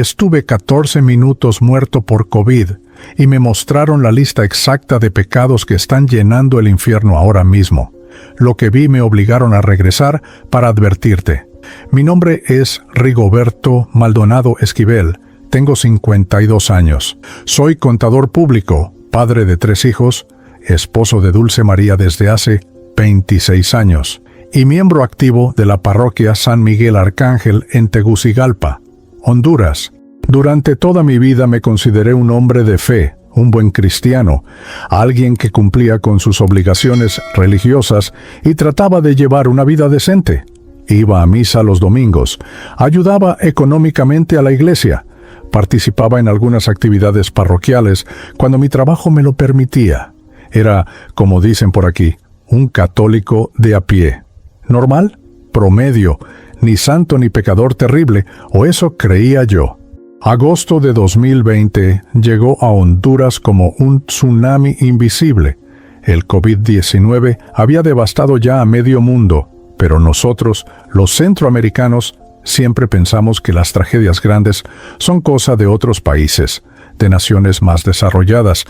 estuve 14 minutos muerto por COVID y me mostraron la lista exacta de pecados que están llenando el infierno ahora mismo. Lo que vi me obligaron a regresar para advertirte. Mi nombre es Rigoberto Maldonado Esquivel. Tengo 52 años. Soy contador público, padre de 3 hijos, esposo de Dulce María desde hace 26 años y miembro activo de la parroquia San Miguel Arcángel en Tegucigalpa, Honduras. Durante toda mi vida me consideré un hombre de fe, un buen cristiano, alguien que cumplía con sus obligaciones religiosas y trataba de llevar una vida decente. Iba a misa los domingos, ayudaba económicamente a la iglesia, participaba en algunas actividades parroquiales cuando mi trabajo me lo permitía. Era, como dicen por aquí, un católico de a pie. ¿Normal? Promedio. Ni santo ni pecador terrible, o eso creía yo. Agosto de 2020 llegó a Honduras como un tsunami invisible. El COVID-19 había devastado ya a medio mundo, pero nosotros, los centroamericanos, siempre pensamos que las tragedias grandes son cosa de otros países, de naciones más desarrolladas,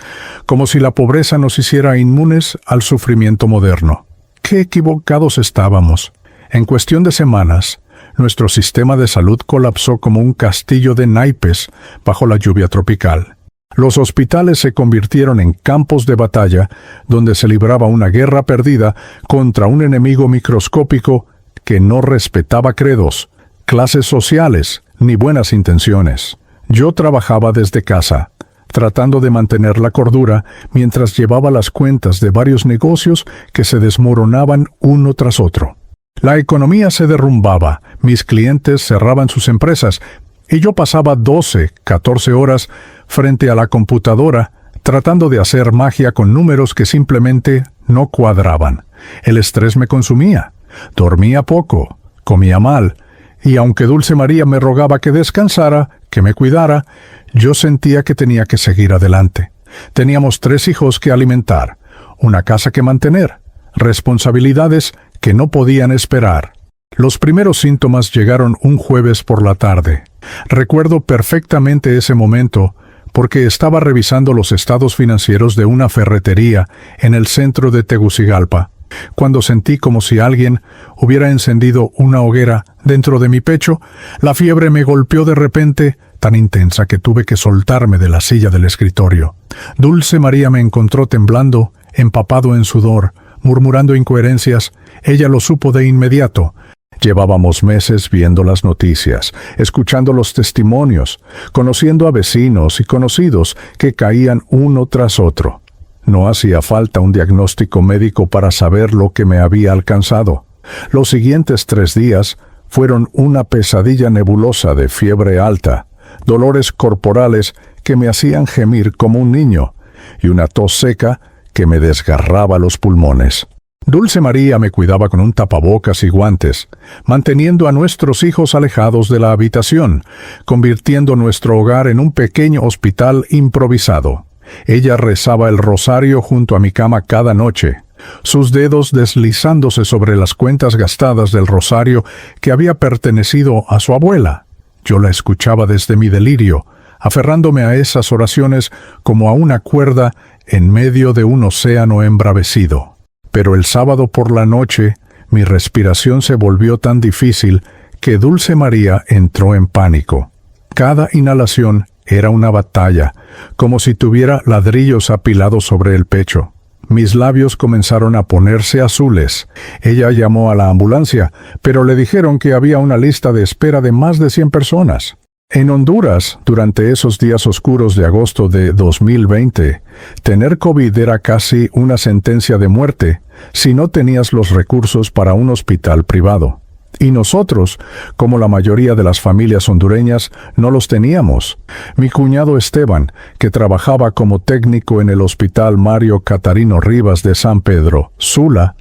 como si la pobreza nos hiciera inmunes al sufrimiento moderno. ¡Qué equivocados estábamos! En cuestión de semanas, nuestro sistema de salud colapsó como un castillo de naipes bajo la lluvia tropical. Los hospitales se convirtieron en campos de batalla donde se libraba una guerra perdida contra un enemigo microscópico que no respetaba credos, clases sociales ni buenas intenciones. Yo trabajaba desde casa, tratando de mantener la cordura mientras llevaba las cuentas de varios negocios que se desmoronaban uno tras otro. La economía se derrumbaba, mis clientes cerraban sus empresas y yo pasaba 12, 14 horas frente a la computadora tratando de hacer magia con números que simplemente no cuadraban. El estrés me consumía, dormía poco, comía mal, y aunque Dulce María me rogaba que descansara, que me cuidara, yo sentía que tenía que seguir adelante. Teníamos 3 hijos que alimentar, una casa que mantener, responsabilidades que no podían esperar. Los primeros síntomas llegaron un jueves por la tarde. Recuerdo perfectamente ese momento porque estaba revisando los estados financieros de una ferretería en el centro de Tegucigalpa, cuando sentí como si alguien hubiera encendido una hoguera dentro de mi pecho. La fiebre me golpeó de repente, tan intensa que tuve que soltarme de la silla del escritorio. Dulce María me encontró temblando, empapado en sudor, murmurando incoherencias. Ella lo supo de inmediato. Llevábamos meses viendo las noticias, escuchando los testimonios, conociendo a vecinos y conocidos que caían uno tras otro. No hacía falta un diagnóstico médico para saber lo que me había alcanzado. Los siguientes 3 días fueron una pesadilla nebulosa de fiebre alta, dolores corporales que me hacían gemir como un niño, y una tos seca que me desgarraba los pulmones. Dulce María me cuidaba con un tapabocas y guantes, manteniendo a nuestros hijos alejados de la habitación, convirtiendo nuestro hogar en un pequeño hospital improvisado. Ella rezaba el rosario junto a mi cama cada noche, sus dedos deslizándose sobre las cuentas gastadas del rosario que había pertenecido a su abuela. Yo la escuchaba desde mi delirio, aferrándome a esas oraciones como a una cuerda en medio de un océano embravecido. Pero el sábado por la noche, mi respiración se volvió tan difícil que Dulce María entró en pánico. Cada inhalación era una batalla, como si tuviera ladrillos apilados sobre el pecho. Mis labios comenzaron a ponerse azules. Ella llamó a la ambulancia, pero le dijeron que había una lista de espera de más de 100 personas. En Honduras, durante esos días oscuros de agosto de 2020, tener COVID era casi una sentencia de muerte si no tenías los recursos para un hospital privado. Y nosotros, como la mayoría de las familias hondureñas, no los teníamos. Mi cuñado Esteban, que trabajaba como técnico en el Hospital Mario Catarino Rivas de San Pedro, Sula,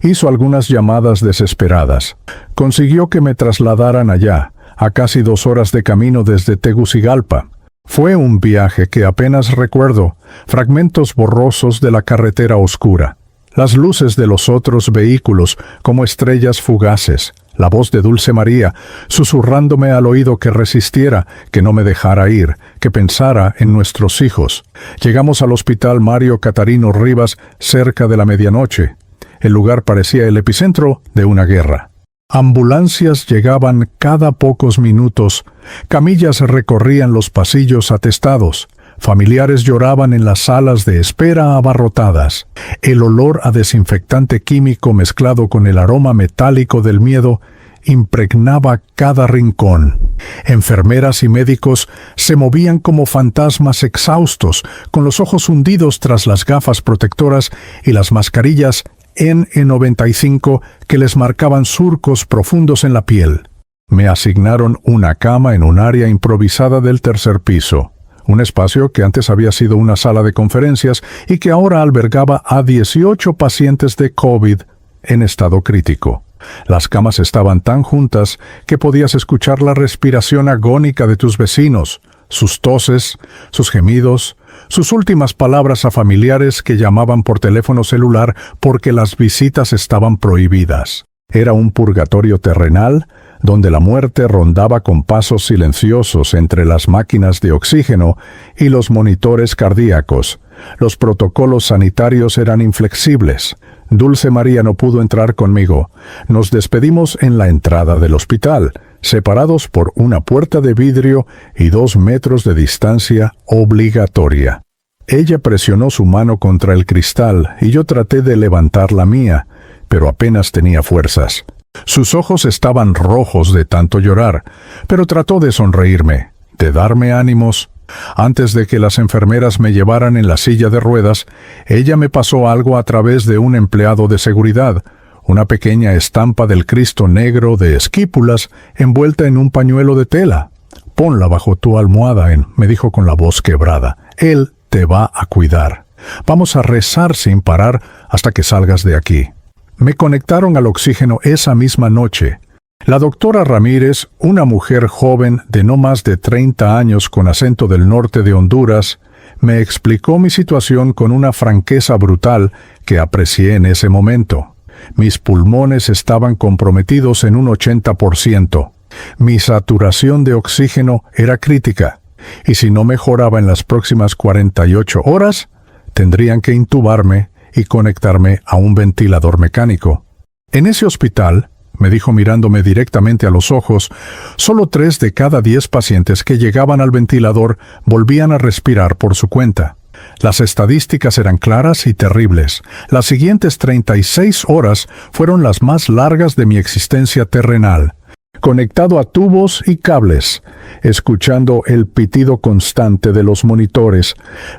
hizo algunas llamadas desesperadas. Consiguió que me trasladaran allá, a casi 2 horas de camino desde Tegucigalpa. Fue un viaje que apenas recuerdo, fragmentos borrosos de la carretera oscura, las luces de los otros vehículos como estrellas fugaces, La voz de Dulce María, susurrándome al oído que resistiera, que no me dejara ir, que pensara en nuestros hijos. Llegamos al hospital Mario Catarino Rivas cerca de la medianoche. El lugar parecía el epicentro de una guerra. Ambulancias llegaban cada pocos minutos, camillas recorrían los pasillos atestados, familiares lloraban en las salas de espera abarrotadas. El olor a desinfectante químico mezclado con el aroma metálico del miedo impregnaba cada rincón. Enfermeras y médicos se movían como fantasmas exhaustos, con los ojos hundidos tras las gafas protectoras y las mascarillas N95 que les marcaban surcos profundos en la piel. Me asignaron una cama en un área improvisada del tercer piso, un espacio que antes había sido una sala de conferencias y que ahora albergaba a 18 pacientes de COVID en estado crítico. Las camas estaban tan juntas que podías escuchar la respiración agónica de tus vecinos, sus toses, sus gemidos, sus últimas palabras a familiares que llamaban por teléfono celular porque las visitas estaban prohibidas. Era un purgatorio terrenal donde la muerte rondaba con pasos silenciosos entre las máquinas de oxígeno y los monitores cardíacos. Los protocolos sanitarios eran inflexibles. Dulce María no pudo entrar conmigo. Nos despedimos en la entrada del hospital, separados por una puerta de vidrio y 2 metros de distancia obligatoria. Ella presionó su mano contra el cristal y yo traté de levantar la mía, pero apenas tenía fuerzas. Sus ojos estaban rojos de tanto llorar, pero trató de sonreírme, de darme ánimos. Antes de que las enfermeras me llevaran en la silla de ruedas, ella me pasó algo a través de un empleado de seguridad, una pequeña estampa del Cristo negro de esquípulas envuelta en un pañuelo de tela. «Ponla bajo tu almohada, me dijo con la voz quebrada. Él te va a cuidar. Vamos a rezar sin parar hasta que salgas de aquí». Me conectaron al oxígeno esa misma noche. La doctora Ramírez, una mujer joven de no más de 30 años con acento del norte de Honduras, me explicó mi situación con una franqueza brutal que aprecié en ese momento. Mis pulmones estaban comprometidos en un 80%. Mi saturación de oxígeno era crítica, y si no mejoraba en las próximas 48 horas, tendrían que intubarme y conectarme a un ventilador mecánico. En ese hospital, me dijo mirándome directamente a los ojos, solo 3 de cada 10 pacientes que llegaban al ventilador volvían a respirar por su cuenta. Las estadísticas eran claras y terribles. Las siguientes 36 horas fueron las más largas de mi existencia terrenal, conectado a tubos y cables, escuchando el pitido constante de los monitores,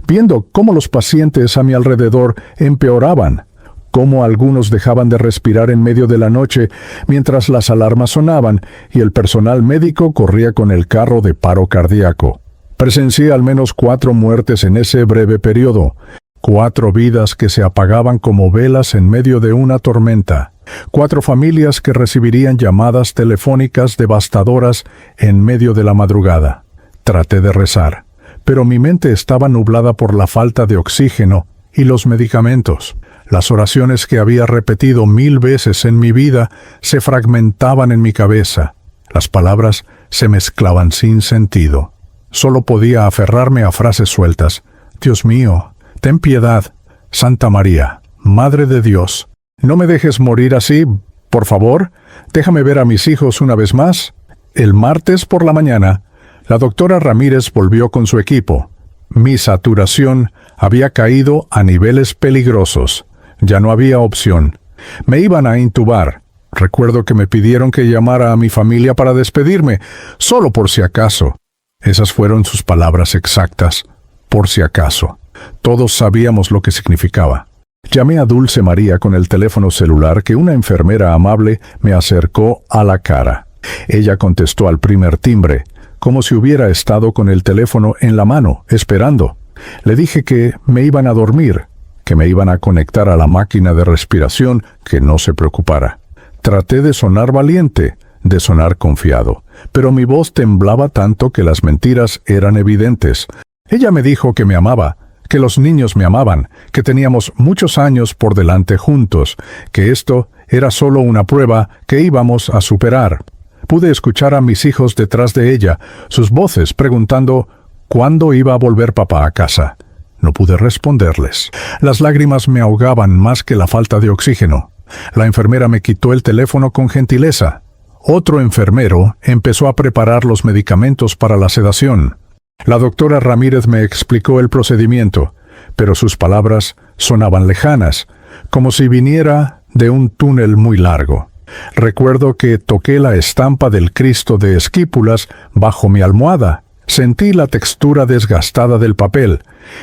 viendo cómo los pacientes a mi alrededor empeoraban, cómo algunos dejaban de respirar en medio de la noche mientras las alarmas sonaban y el personal médico corría con el carro de paro cardíaco. Presencié al menos 4 muertes en ese breve periodo, 4 vidas que se apagaban como velas en medio de una tormenta, 4 familias que recibirían llamadas telefónicas devastadoras en medio de la madrugada. Traté de rezar, pero mi mente estaba nublada por la falta de oxígeno y los medicamentos. Las oraciones que había repetido 1000 veces en mi vida se fragmentaban en mi cabeza. Las palabras se mezclaban sin sentido. Solo podía aferrarme a frases sueltas. Dios mío, ten piedad. Santa María, Madre de Dios, no me dejes morir así, por favor. Déjame ver a mis hijos una vez más. El martes por la mañana, la doctora Ramírez volvió con su equipo. Mi saturación había caído a niveles peligrosos. Ya no había opción. Me iban a intubar. Recuerdo que me pidieron que llamara a mi familia para despedirme, solo por si acaso. Esas fueron sus palabras exactas. Por si acaso. Todos sabíamos lo que significaba. Llamé a Dulce María con el teléfono celular que una enfermera amable me acercó a la cara. Ella contestó al primer timbre, como si hubiera estado con el teléfono en la mano, esperando. Le dije que me iban a dormir, que me iban a conectar a la máquina de respiración, que no se preocupara. Traté de sonar valiente, de sonar confiado, pero mi voz temblaba tanto que las mentiras eran evidentes. Ella me dijo que me amaba, que los niños me amaban, que teníamos muchos años por delante juntos, que esto Era solo una prueba que íbamos a superar. Pude escuchar a mis hijos detrás de ella, sus voces preguntando ¿cuándo iba a volver papá a casa? No pude responderles. Las lágrimas me ahogaban más que la falta de oxígeno. La enfermera me quitó el teléfono con gentileza. Otro enfermero empezó a preparar los medicamentos para la sedación. La doctora Ramírez me explicó el procedimiento, pero sus palabras sonaban lejanas, como si viniera de un túnel muy largo. Recuerdo que toqué la estampa del Cristo de Esquípulas bajo mi almohada. Sentí la textura desgastada del papel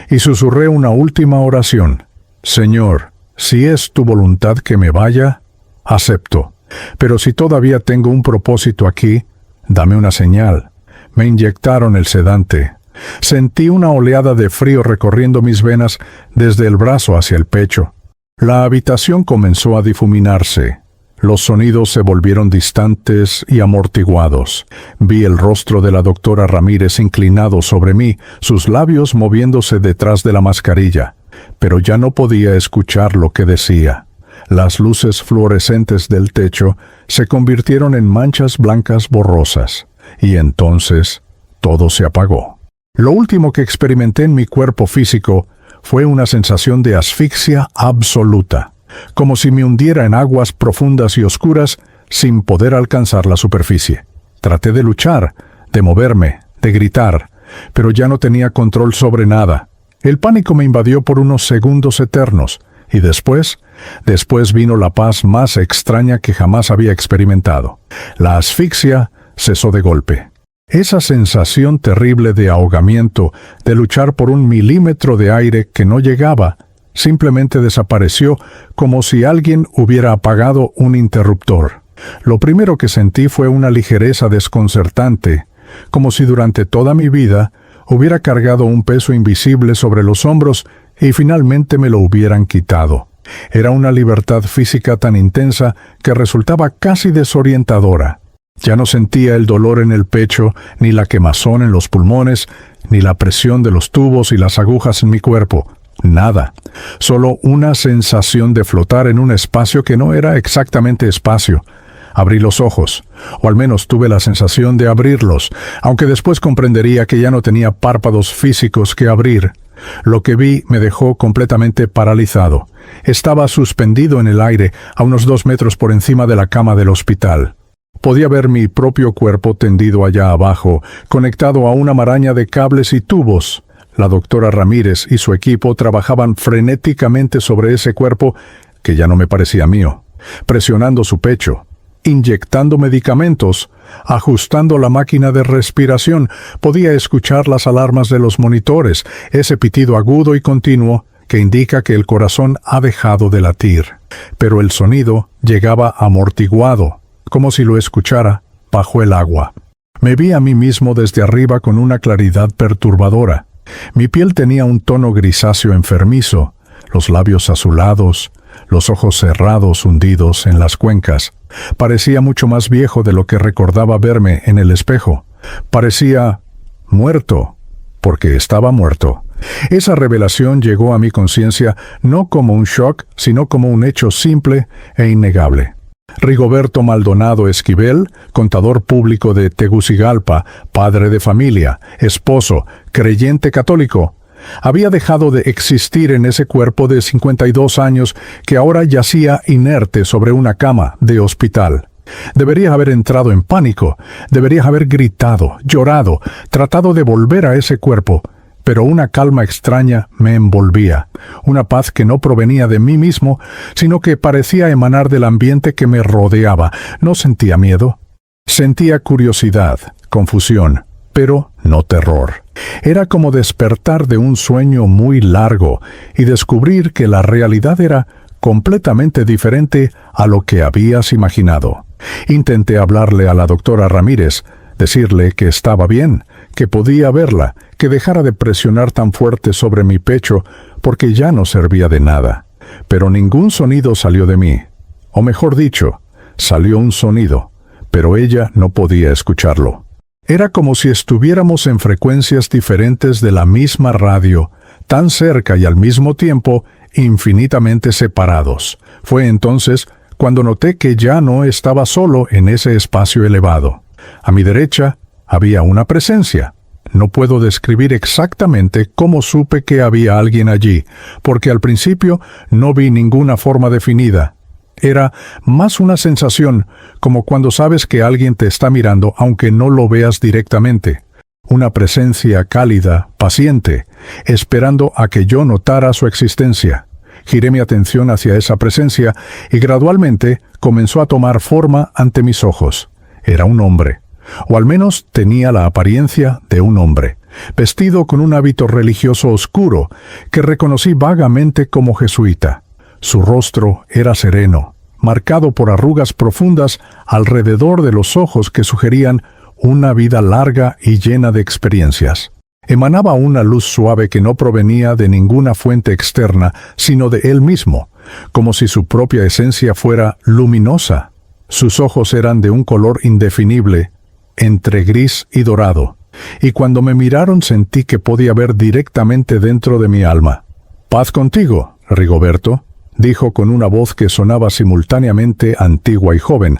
y susurré una última oración. Señor, si es tu voluntad que me vaya, acepto. Pero si todavía tengo un propósito aquí, dame una señal. Me inyectaron el sedante. Sentí una oleada de frío recorriendo mis venas desde el brazo hacia el pecho. La habitación comenzó a difuminarse. Los sonidos se volvieron distantes y amortiguados. Vi el rostro de la doctora Ramírez inclinado sobre mí, sus labios moviéndose detrás de la mascarilla, pero ya no podía escuchar lo que decía. Las luces fluorescentes del techo se convirtieron en manchas blancas borrosas, y entonces todo se apagó. Lo último que experimenté en mi cuerpo físico fue una sensación de asfixia absoluta, como si me hundiera en aguas profundas y oscuras sin poder alcanzar la superficie. Traté de luchar, de moverme, de gritar, pero ya no tenía control sobre nada. El pánico me invadió por unos segundos eternos, y después vino la paz más extraña que jamás había experimentado. La asfixia cesó de golpe. Esa sensación terrible de ahogamiento, de luchar por un milímetro de aire que no llegaba, simplemente desapareció como si alguien hubiera apagado un interruptor. Lo primero que sentí fue una ligereza desconcertante, como si durante toda mi vida hubiera cargado un peso invisible sobre los hombros y finalmente me lo hubieran quitado. Era una libertad física tan intensa que resultaba casi desorientadora. Ya no sentía el dolor en el pecho, ni la quemazón en los pulmones, ni la presión de los tubos y las agujas en mi cuerpo. Nada. Solo una sensación de flotar en un espacio que no era exactamente espacio. Abrí los ojos, o al menos tuve la sensación de abrirlos, aunque después comprendería que ya no tenía párpados físicos que abrir. Lo que vi me dejó completamente paralizado. Estaba suspendido en el aire, a unos 2 metros por encima de la cama del hospital. Podía ver mi propio cuerpo tendido allá abajo, conectado a una maraña de cables y tubos. La doctora Ramírez y su equipo trabajaban frenéticamente sobre ese cuerpo que ya no me parecía mío, presionando su pecho, inyectando medicamentos, ajustando la máquina de respiración. Podía escuchar las alarmas de los monitores, ese pitido agudo y continuo que indica que el corazón ha dejado de latir. Pero el sonido llegaba amortiguado, como si lo escuchara bajo el agua. Me vi a mí mismo desde arriba con una claridad perturbadora. Mi piel tenía un tono grisáceo enfermizo, los labios azulados, los ojos cerrados hundidos en las cuencas. Parecía mucho más viejo de lo que recordaba verme en el espejo. Parecía muerto, porque estaba muerto. Esa revelación llegó a mi conciencia no como un shock, sino como un hecho simple e innegable. Rigoberto Maldonado Esquivel, contador público de Tegucigalpa, padre de familia, esposo, creyente católico, había dejado de existir en ese cuerpo de 52 años que ahora yacía inerte sobre una cama de hospital. Debería haber entrado en pánico, debería haber gritado, llorado, tratado de volver a ese cuerpo, pero una calma extraña me envolvía, una paz que no provenía de mí mismo, sino que parecía emanar del ambiente que me rodeaba. No sentía miedo, sentía curiosidad, confusión, pero no terror. Era como despertar de un sueño muy largo y descubrir que la realidad era completamente diferente a lo que habías imaginado. Intenté hablarle a la doctora Ramírez, decirle que estaba bien, que podía verla, que dejara de presionar tan fuerte sobre mi pecho, porque ya no servía de nada. Pero ningún sonido salió de mí. O mejor dicho, salió un sonido, pero ella no podía escucharlo. Era como si estuviéramos en frecuencias diferentes de la misma radio, tan cerca y al mismo tiempo infinitamente separados. Fue entonces cuando noté que ya no estaba solo en ese espacio elevado. A mi derecha había una presencia. No puedo describir exactamente cómo supe que había alguien allí, porque al principio no vi ninguna forma definida. Era más una sensación, como cuando sabes que alguien te está mirando aunque no lo veas directamente. Una presencia cálida, paciente, esperando a que yo notara su existencia. Giré mi atención hacia esa presencia y gradualmente comenzó a tomar forma ante mis ojos. Era un hombre, o al menos tenía la apariencia de un hombre, vestido con un hábito religioso oscuro que reconocí vagamente como jesuita. Su rostro era sereno, marcado por arrugas profundas alrededor de los ojos que sugerían una vida larga y llena de experiencias. Emanaba una luz suave que no provenía de ninguna fuente externa, sino de él mismo, como si su propia esencia fuera luminosa. Sus ojos eran de un color indefinible, entre gris y dorado, y cuando me miraron sentí que podía ver directamente dentro de mi alma. «Paz contigo, Rigoberto», dijo con una voz que sonaba simultáneamente antigua y joven,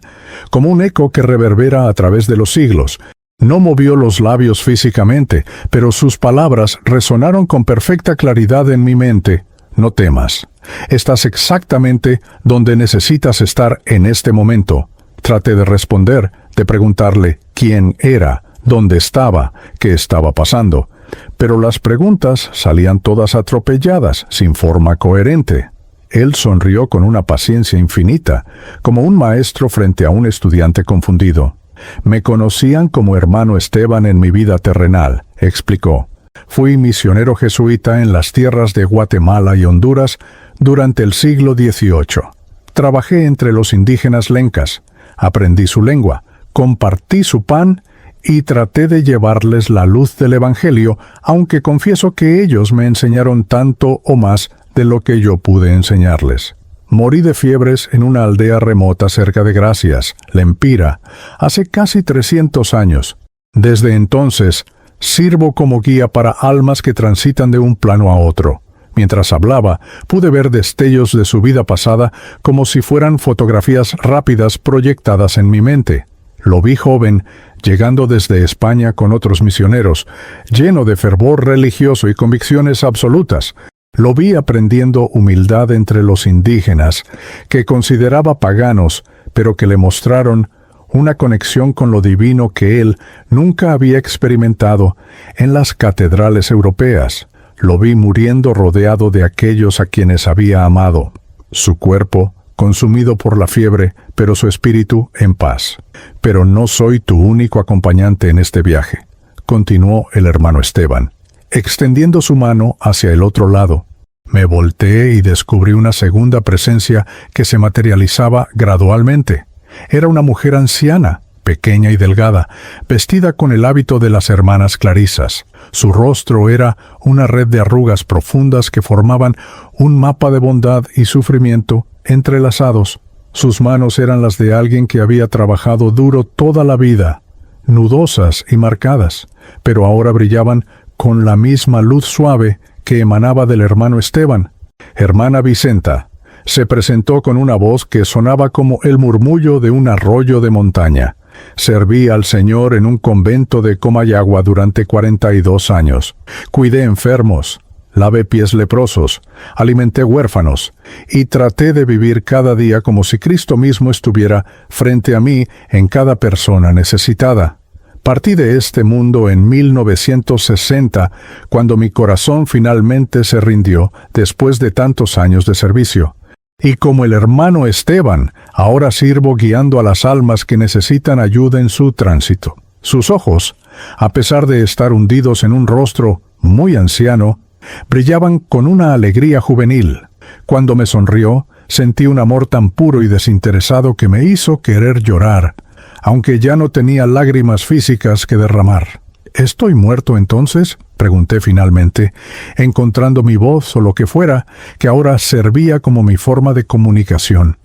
como un eco que reverbera a través de los siglos. No movió los labios físicamente, pero sus palabras resonaron con perfecta claridad en mi mente. «No temas. Estás exactamente donde necesitas estar en este momento». Traté de responder, de preguntarle quién era, dónde estaba, qué estaba pasando. Pero las preguntas salían todas atropelladas, sin forma coherente. Él sonrió con una paciencia infinita, como un maestro frente a un estudiante confundido. «Me conocían como hermano Esteban en mi vida terrenal», explicó. «Fui misionero jesuita en las tierras de Guatemala y Honduras durante el siglo XVIII. Trabajé entre los indígenas lencas, aprendí su lengua, compartí su pan y traté de llevarles la luz del Evangelio, aunque confieso que ellos me enseñaron tanto o más de lo que yo pude enseñarles. Morí de fiebres en una aldea remota cerca de Gracias, Lempira, hace casi 300 años. Desde entonces, sirvo como guía para almas que transitan de un plano a otro. Mientras hablaba, pude ver destellos de su vida pasada como si fueran fotografías rápidas proyectadas en mi mente. Lo vi joven, llegando desde España con otros misioneros, lleno de fervor religioso y convicciones absolutas. Lo vi aprendiendo humildad entre los indígenas, que consideraba paganos, pero que le mostraron una conexión con lo divino que él nunca había experimentado en las catedrales europeas. Lo vi muriendo rodeado de aquellos a quienes había amado. Su cuerpo, consumido por la fiebre, pero su espíritu en paz. «Pero no soy tu único acompañante en este viaje», continuó el hermano Esteban, extendiendo su mano hacia el otro lado. Me volteé y descubrí una segunda presencia que se materializaba gradualmente. Era una mujer anciana, pequeña y delgada, vestida con el hábito de las hermanas clarisas. Su rostro era una red de arrugas profundas que formaban un mapa de bondad y sufrimiento entrelazados. Sus manos eran las de alguien que había trabajado duro toda la vida, nudosas y marcadas, pero ahora brillaban con la misma luz suave que emanaba del hermano Esteban. «Hermana Vicenta», se presentó con una voz que sonaba como el murmullo de un arroyo de montaña. «Serví al Señor en un convento de Comayagua durante 42 años. Cuidé enfermos, lavé pies leprosos, alimenté huérfanos, y traté de vivir cada día como si Cristo mismo estuviera frente a mí en cada persona necesitada. Partí de este mundo en 1960, cuando mi corazón finalmente se rindió después de tantos años de servicio. Y como el hermano Esteban, ahora sirvo guiando a las almas que necesitan ayuda en su tránsito». Sus ojos, a pesar de estar hundidos en un rostro muy anciano, brillaban con una alegría juvenil. Cuando me sonrió, sentí un amor tan puro y desinteresado que me hizo querer llorar, aunque ya no tenía lágrimas físicas que derramar. «¿Estoy muerto entonces?», pregunté finalmente, encontrando mi voz o lo que fuera, que ahora servía como mi forma de comunicación.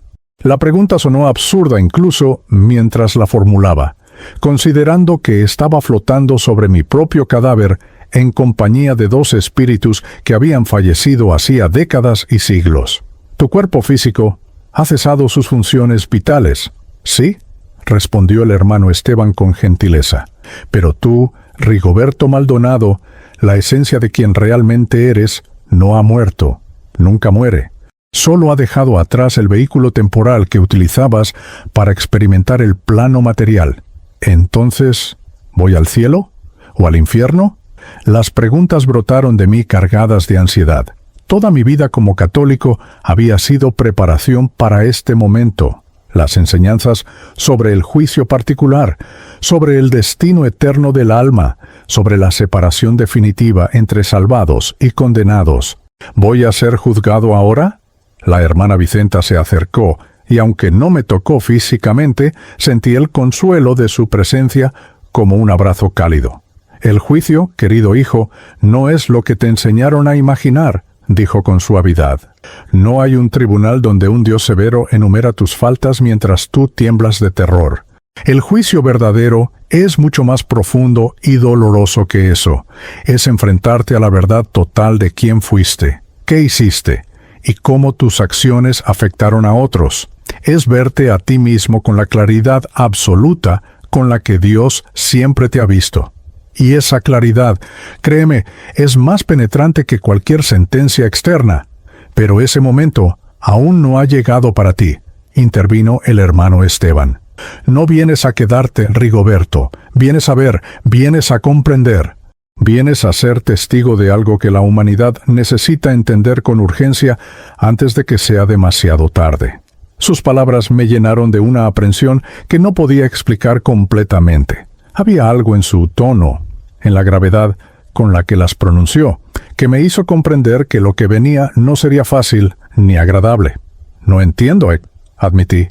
La pregunta sonó absurda incluso mientras la formulaba, considerando que estaba flotando sobre mi propio cadáver en compañía de 2 espíritus que habían fallecido hacía décadas y siglos. «Tu cuerpo físico Ha cesado sus funciones vitales. Sí, respondió el hermano Esteban con gentileza. Pero tú, Rigoberto Maldonado, la esencia de quien realmente eres, no ha muerto. Nunca muere. Solo ha dejado atrás el vehículo temporal que utilizabas para experimentar el plano material. Entonces, ¿voy al cielo? ¿O al infierno? Las preguntas brotaron de mí cargadas de ansiedad. Toda mi vida como católico había sido preparación para este momento. Las enseñanzas sobre el juicio particular, sobre el destino eterno del alma, sobre la separación definitiva entre salvados y condenados. ¿Voy a ser juzgado ahora? La hermana Vicenta se acercó, y aunque no me tocó físicamente, sentí el consuelo de su presencia como un abrazo cálido. El juicio, querido hijo, no es lo que te enseñaron a imaginar, dijo con suavidad. No hay un tribunal donde un Dios severo enumera tus faltas mientras tú tiemblas de terror. El juicio verdadero es mucho más profundo y doloroso que eso. Es enfrentarte a la verdad total de quién fuiste, qué hiciste y cómo tus acciones afectaron a otros. Es verte a ti mismo con la claridad absoluta con la que Dios siempre te ha visto. Y esa claridad, créeme, es más penetrante que cualquier sentencia externa. Pero ese momento aún no ha llegado para ti, intervino el hermano Esteban. No vienes a quedarte, Rigoberto, vienes a ver, vienes a comprender. Vienes a ser testigo de algo que la humanidad necesita entender con urgencia antes de que sea demasiado tarde. Sus palabras me llenaron de una aprensión que no podía explicar completamente. Había algo en su tono, en la gravedad con la que las pronunció, que me hizo comprender que lo que venía no sería fácil ni agradable. No entiendo, admití.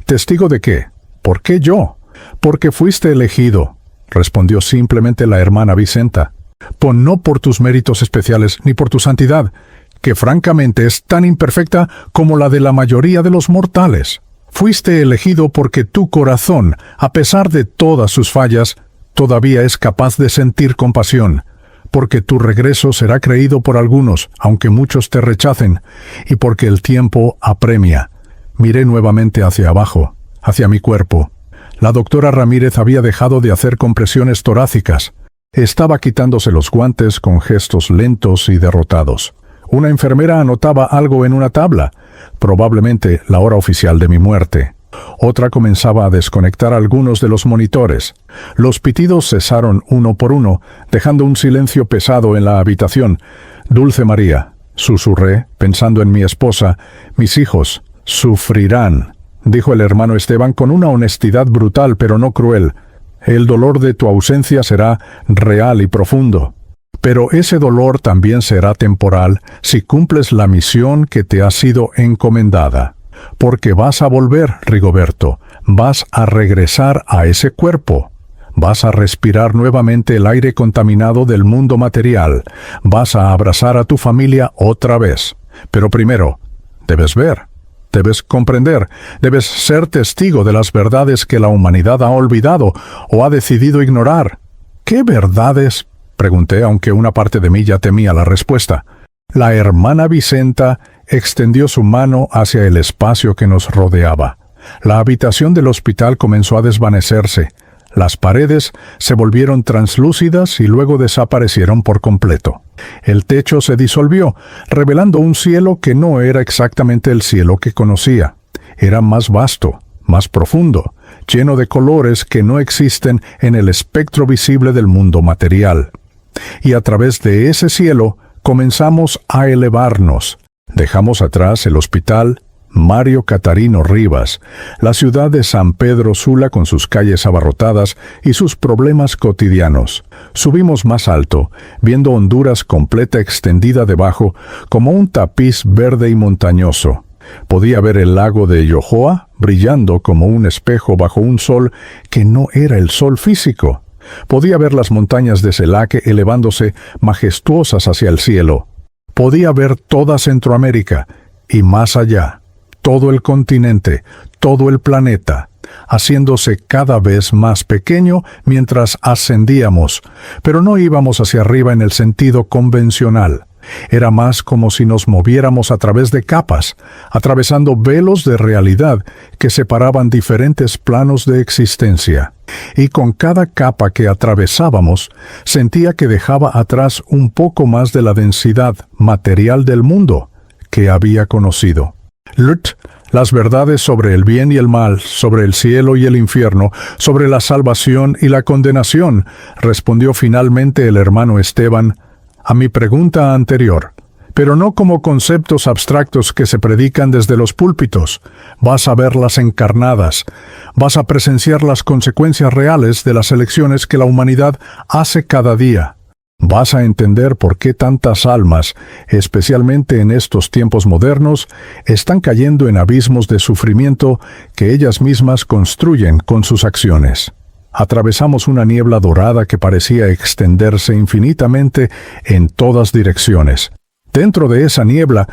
¿Testigo de qué? ¿Por qué yo? Porque fuiste elegido, respondió simplemente la hermana Vicenta. No por tus méritos especiales ni por tu santidad, que francamente es tan imperfecta como la de la mayoría de los mortales. Fuiste elegido porque tu corazón, a pesar de todas sus fallas, todavía es capaz de sentir compasión, porque tu regreso será creído por algunos, aunque muchos te rechacen, y porque el tiempo apremia. Miré nuevamente hacia abajo, hacia mi cuerpo. La doctora Ramírez había dejado de hacer compresiones torácicas. Estaba quitándose los guantes con gestos lentos y derrotados. Una enfermera anotaba algo en una tabla, probablemente la hora oficial de mi muerte. Otra comenzaba a desconectar algunos de los monitores. Los pitidos cesaron uno por uno, dejando un silencio pesado en la habitación. «Dulce María», susurré, pensando en mi esposa, «mis hijos sufrirán», dijo el hermano Esteban con una honestidad brutal pero no cruel. «El dolor de tu ausencia será real y profundo. Pero ese dolor también será temporal si cumples la misión que te ha sido encomendada. Porque vas a volver, Rigoberto, vas a regresar a ese cuerpo. Vas a respirar nuevamente el aire contaminado del mundo material. Vas a abrazar a tu familia otra vez. Pero primero, debes ver, debes comprender, debes ser testigo de las verdades que la humanidad ha olvidado o ha decidido ignorar. ¿Qué verdades?, pregunté, aunque una parte de mí ya temía la respuesta. La hermana Vicenta extendió su mano hacia el espacio que nos rodeaba. La habitación del hospital comenzó a desvanecerse. Las paredes se volvieron translúcidas y luego desaparecieron por completo. El techo se disolvió, revelando un cielo que no era exactamente el cielo que conocía. Era más vasto, más profundo, lleno de colores que no existen en el espectro visible del mundo material. Y a través de ese cielo comenzamos a elevarnos. Dejamos atrás el hospital Mario Catarino Rivas, la ciudad de San Pedro Sula con sus calles abarrotadas y sus problemas cotidianos. Subimos más alto, viendo Honduras completa extendida debajo como un tapiz verde y montañoso. Podía ver el lago de Yohoa brillando como un espejo bajo un sol que no era el sol físico. Podía ver las montañas de Celaque elevándose majestuosas hacia el cielo. Podía ver toda Centroamérica y más allá, todo el continente, todo el planeta, haciéndose cada vez más pequeño mientras ascendíamos, pero no íbamos hacia arriba en el sentido convencional. Era más como si nos moviéramos a través de capas, atravesando velos de realidad que separaban diferentes planos de existencia. Y con cada capa que atravesábamos, sentía que dejaba atrás un poco más de la densidad material del mundo que había conocido. Las verdades sobre el bien y el mal, sobre el cielo y el infierno, sobre la salvación y la condenación, respondió finalmente el hermano Esteban a mi pregunta anterior, pero no como conceptos abstractos que se predican desde los púlpitos. Vas a verlas encarnadas, vas a presenciar las consecuencias reales de las elecciones que la humanidad hace cada día. Vas a entender por qué tantas almas, especialmente en estos tiempos modernos, están cayendo en abismos de sufrimiento que ellas mismas construyen con sus acciones. Atravesamos una niebla dorada que parecía extenderse infinitamente en todas direcciones. Dentro de esa niebla,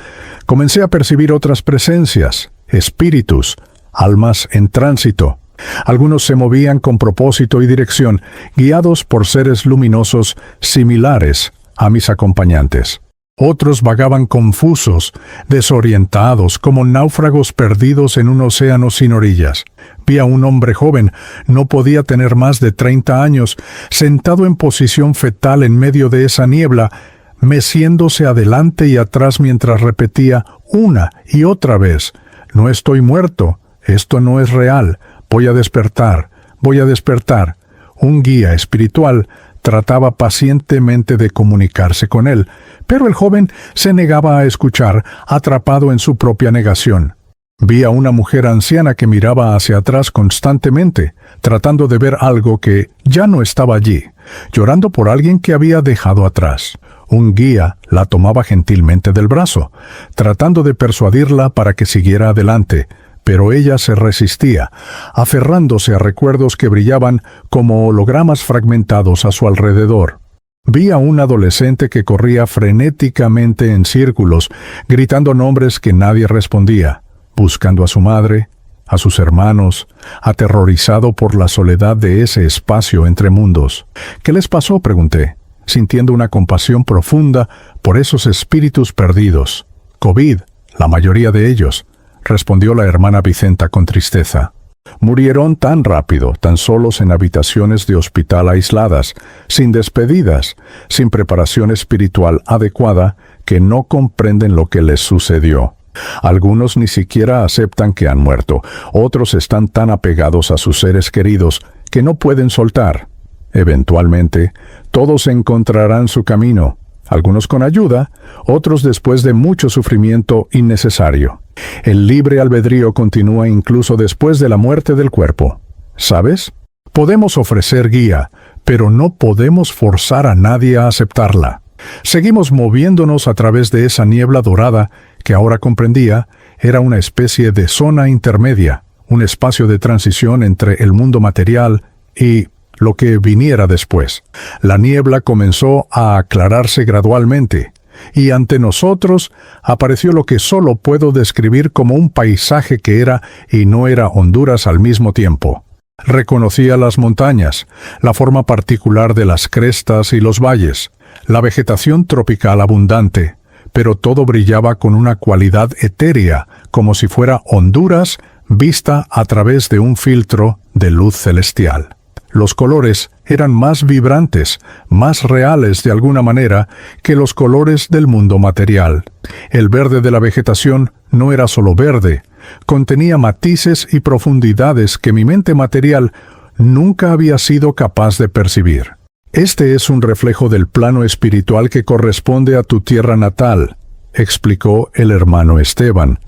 comencé a percibir otras presencias, espíritus, almas en tránsito. Algunos se movían con propósito y dirección, guiados por seres luminosos similares a mis acompañantes. Otros vagaban confusos, desorientados, como náufragos perdidos en un océano sin orillas. Vi a un hombre joven, no podía tener más de 30 años, sentado en posición fetal en medio de esa niebla, meciéndose adelante y atrás mientras repetía una y otra vez: «No estoy muerto, esto no es real, voy a despertar, voy a despertar». Un guía espiritual trataba pacientemente de comunicarse con él, pero el joven se negaba a escuchar, atrapado en su propia negación. Vi a una mujer anciana que miraba hacia atrás constantemente, tratando de ver algo que ya no estaba allí, llorando por alguien que había dejado atrás. Un guía la tomaba gentilmente del brazo, tratando de persuadirla para que siguiera adelante, pero ella se resistía, aferrándose a recuerdos que brillaban como hologramas fragmentados a su alrededor. Vi a un adolescente que corría frenéticamente en círculos, gritando nombres que nadie respondía, buscando a su madre, a sus hermanos, aterrorizado por la soledad de ese espacio entre mundos. «¿Qué les pasó?», pregunté, sintiendo una compasión profunda por esos espíritus perdidos. «COVID, la mayoría de ellos», respondió la hermana Vicenta con tristeza. «Murieron tan rápido, tan solos en habitaciones de hospital aisladas, sin despedidas, sin preparación espiritual adecuada, que no comprenden lo que les sucedió. Algunos ni siquiera aceptan que han muerto, otros están tan apegados a sus seres queridos que no pueden soltar. Eventualmente, todos encontrarán su camino, algunos con ayuda, otros después de mucho sufrimiento innecesario. El libre albedrío continúa incluso después de la muerte del cuerpo. ¿Sabes? Podemos ofrecer guía, pero no podemos forzar a nadie a aceptarla. Seguimos moviéndonos a través de esa niebla dorada que ahora comprendía era una especie de zona intermedia, un espacio de transición entre el mundo material y lo que viniera después. La niebla comenzó a aclararse gradualmente, y ante nosotros apareció lo que solo puedo describir como un paisaje que era y no era Honduras al mismo tiempo. Reconocía las montañas, la forma particular de las crestas y los valles, la vegetación tropical abundante, pero todo brillaba con una cualidad etérea, como si fuera Honduras vista a través de un filtro de luz celestial. Los colores eran más vibrantes, más reales de alguna manera que los colores del mundo material. El verde de la vegetación no era solo verde, contenía matices y profundidades que mi mente material nunca había sido capaz de percibir. «Este es un reflejo del plano espiritual que corresponde a tu tierra natal», explicó el hermano Esteban.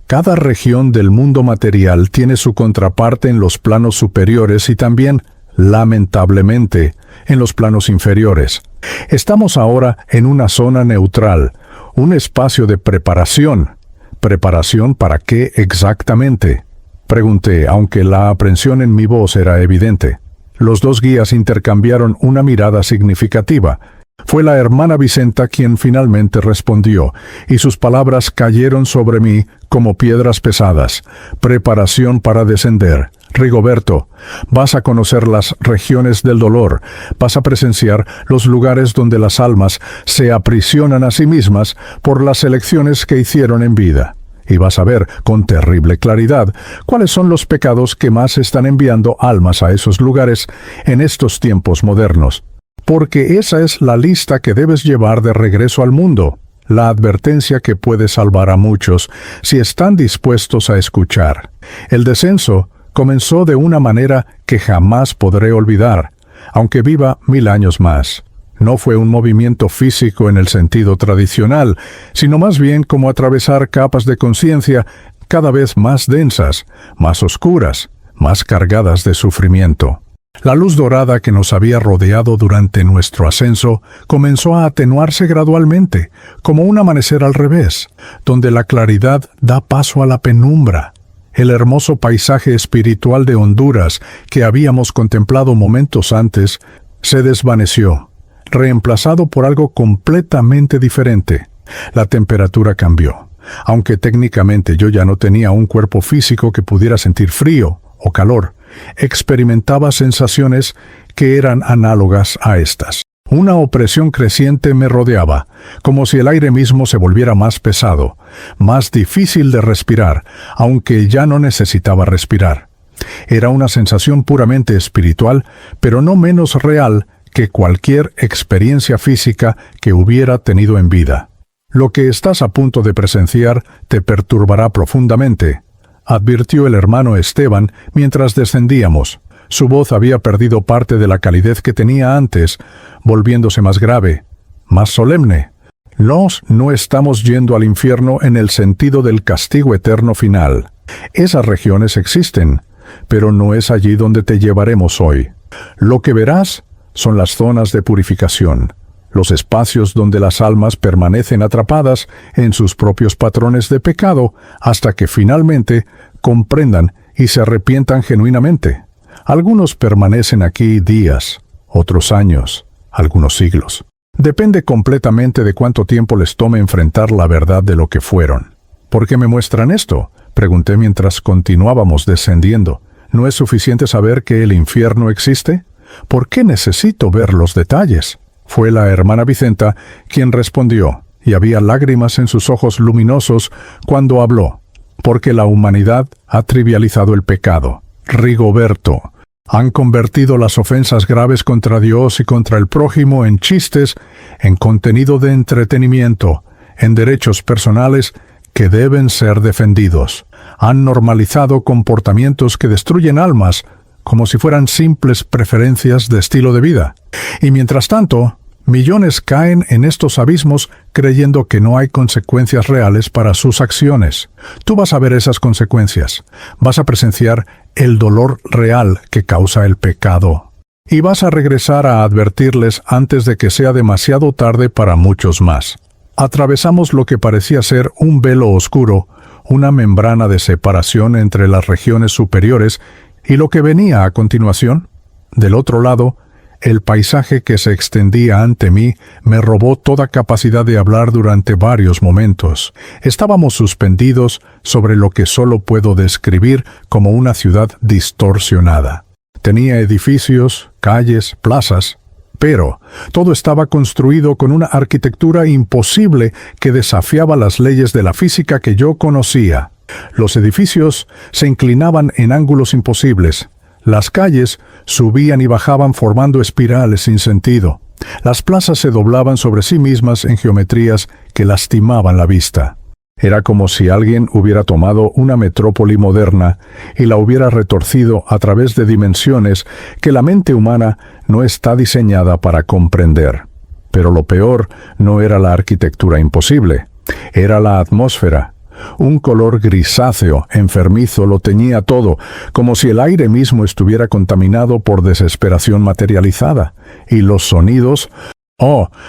«Cada región del mundo material tiene su contraparte en los planos superiores y también, lamentablemente, en los planos inferiores. Estamos ahora en una zona neutral, un espacio de preparación. ¿Preparación para qué exactamente?», pregunté, aunque la aprensión en mi voz era evidente. Los dos guías intercambiaron una mirada significativa. Fue la hermana Vicenta quien finalmente respondió, y sus palabras cayeron sobre mí como piedras pesadas. «Preparación para descender, Rigoberto, vas a conocer las regiones del dolor, vas a presenciar los lugares donde las almas se aprisionan a sí mismas por las elecciones que hicieron en vida. Y vas a ver con terrible claridad cuáles son los pecados que más están enviando almas a esos lugares en estos tiempos modernos. Porque esa es la lista que debes llevar de regreso al mundo, la advertencia que puede salvar a muchos si están dispuestos a escuchar. El descenso comenzó de una manera que jamás podré olvidar, aunque viva 1000 años más. No fue un movimiento físico en el sentido tradicional, sino más bien como atravesar capas de conciencia cada vez más densas, más oscuras, más cargadas de sufrimiento. La luz dorada que nos había rodeado durante nuestro ascenso comenzó a atenuarse gradualmente, como un amanecer al revés, donde la claridad da paso a la penumbra. El hermoso paisaje espiritual de Honduras que habíamos contemplado momentos antes se desvaneció, reemplazado por algo completamente diferente. La temperatura cambió. Aunque técnicamente yo ya no tenía un cuerpo físico que pudiera sentir frío o calor, experimentaba sensaciones que eran análogas a estas. Una opresión creciente me rodeaba, como si el aire mismo se volviera más pesado, más difícil de respirar, aunque ya no necesitaba respirar. Era una sensación puramente espiritual, pero no menos real que cualquier experiencia física que hubiera tenido en vida. Lo que estás a punto de presenciar te perturbará profundamente, advirtió el hermano Esteban mientras descendíamos. Su voz había perdido parte de la calidez que tenía antes, volviéndose más grave, más solemne. No estamos yendo al infierno en el sentido del castigo eterno final. Esas regiones existen, pero no es allí donde te llevaremos hoy. Lo que verás son las zonas de purificación, los espacios donde las almas permanecen atrapadas en sus propios patrones de pecado hasta que finalmente comprendan y se arrepientan genuinamente. Algunos permanecen aquí días, otros años, algunos siglos. Depende completamente de cuánto tiempo les tome enfrentar la verdad de lo que fueron. ¿Por qué me muestran esto?, pregunté mientras continuábamos descendiendo. ¿No es suficiente saber que el infierno existe? ¿Por qué necesito ver los detalles? Fue la hermana Vicenta quien respondió, y había lágrimas en sus ojos luminosos cuando habló. Porque la humanidad ha trivializado el pecado. Rigoberto, han convertido las ofensas graves contra Dios y contra el prójimo en chistes, en contenido de entretenimiento, en derechos personales que deben ser defendidos. Han normalizado comportamientos que destruyen almas, como si fueran simples preferencias de estilo de vida. Y mientras tanto, millones caen en estos abismos creyendo que no hay consecuencias reales para sus acciones. Tú vas a ver esas consecuencias. Vas a presenciar el dolor real que causa el pecado. Y vas a regresar a advertirles antes de que sea demasiado tarde para muchos más. Atravesamos lo que parecía ser un velo oscuro, una membrana de separación entre las regiones superiores y lo que venía a continuación. Del otro lado, el paisaje que se extendía ante mí me robó toda capacidad de hablar durante varios momentos. Estábamos suspendidos sobre lo que solo puedo describir como una ciudad distorsionada. Tenía edificios, calles, plazas, pero todo estaba construido con una arquitectura imposible que desafiaba las leyes de la física que yo conocía. Los edificios se inclinaban en ángulos imposibles. Las calles subían y bajaban formando espirales sin sentido. Las plazas se doblaban sobre sí mismas en geometrías que lastimaban la vista. Era como si alguien hubiera tomado una metrópoli moderna y la hubiera retorcido a través de dimensiones que la mente humana no está diseñada para comprender. Pero lo peor no era la arquitectura imposible, era la atmósfera. Un color grisáceo, enfermizo, lo teñía todo, como si el aire mismo estuviera contaminado por desesperación materializada. Y los sonidos...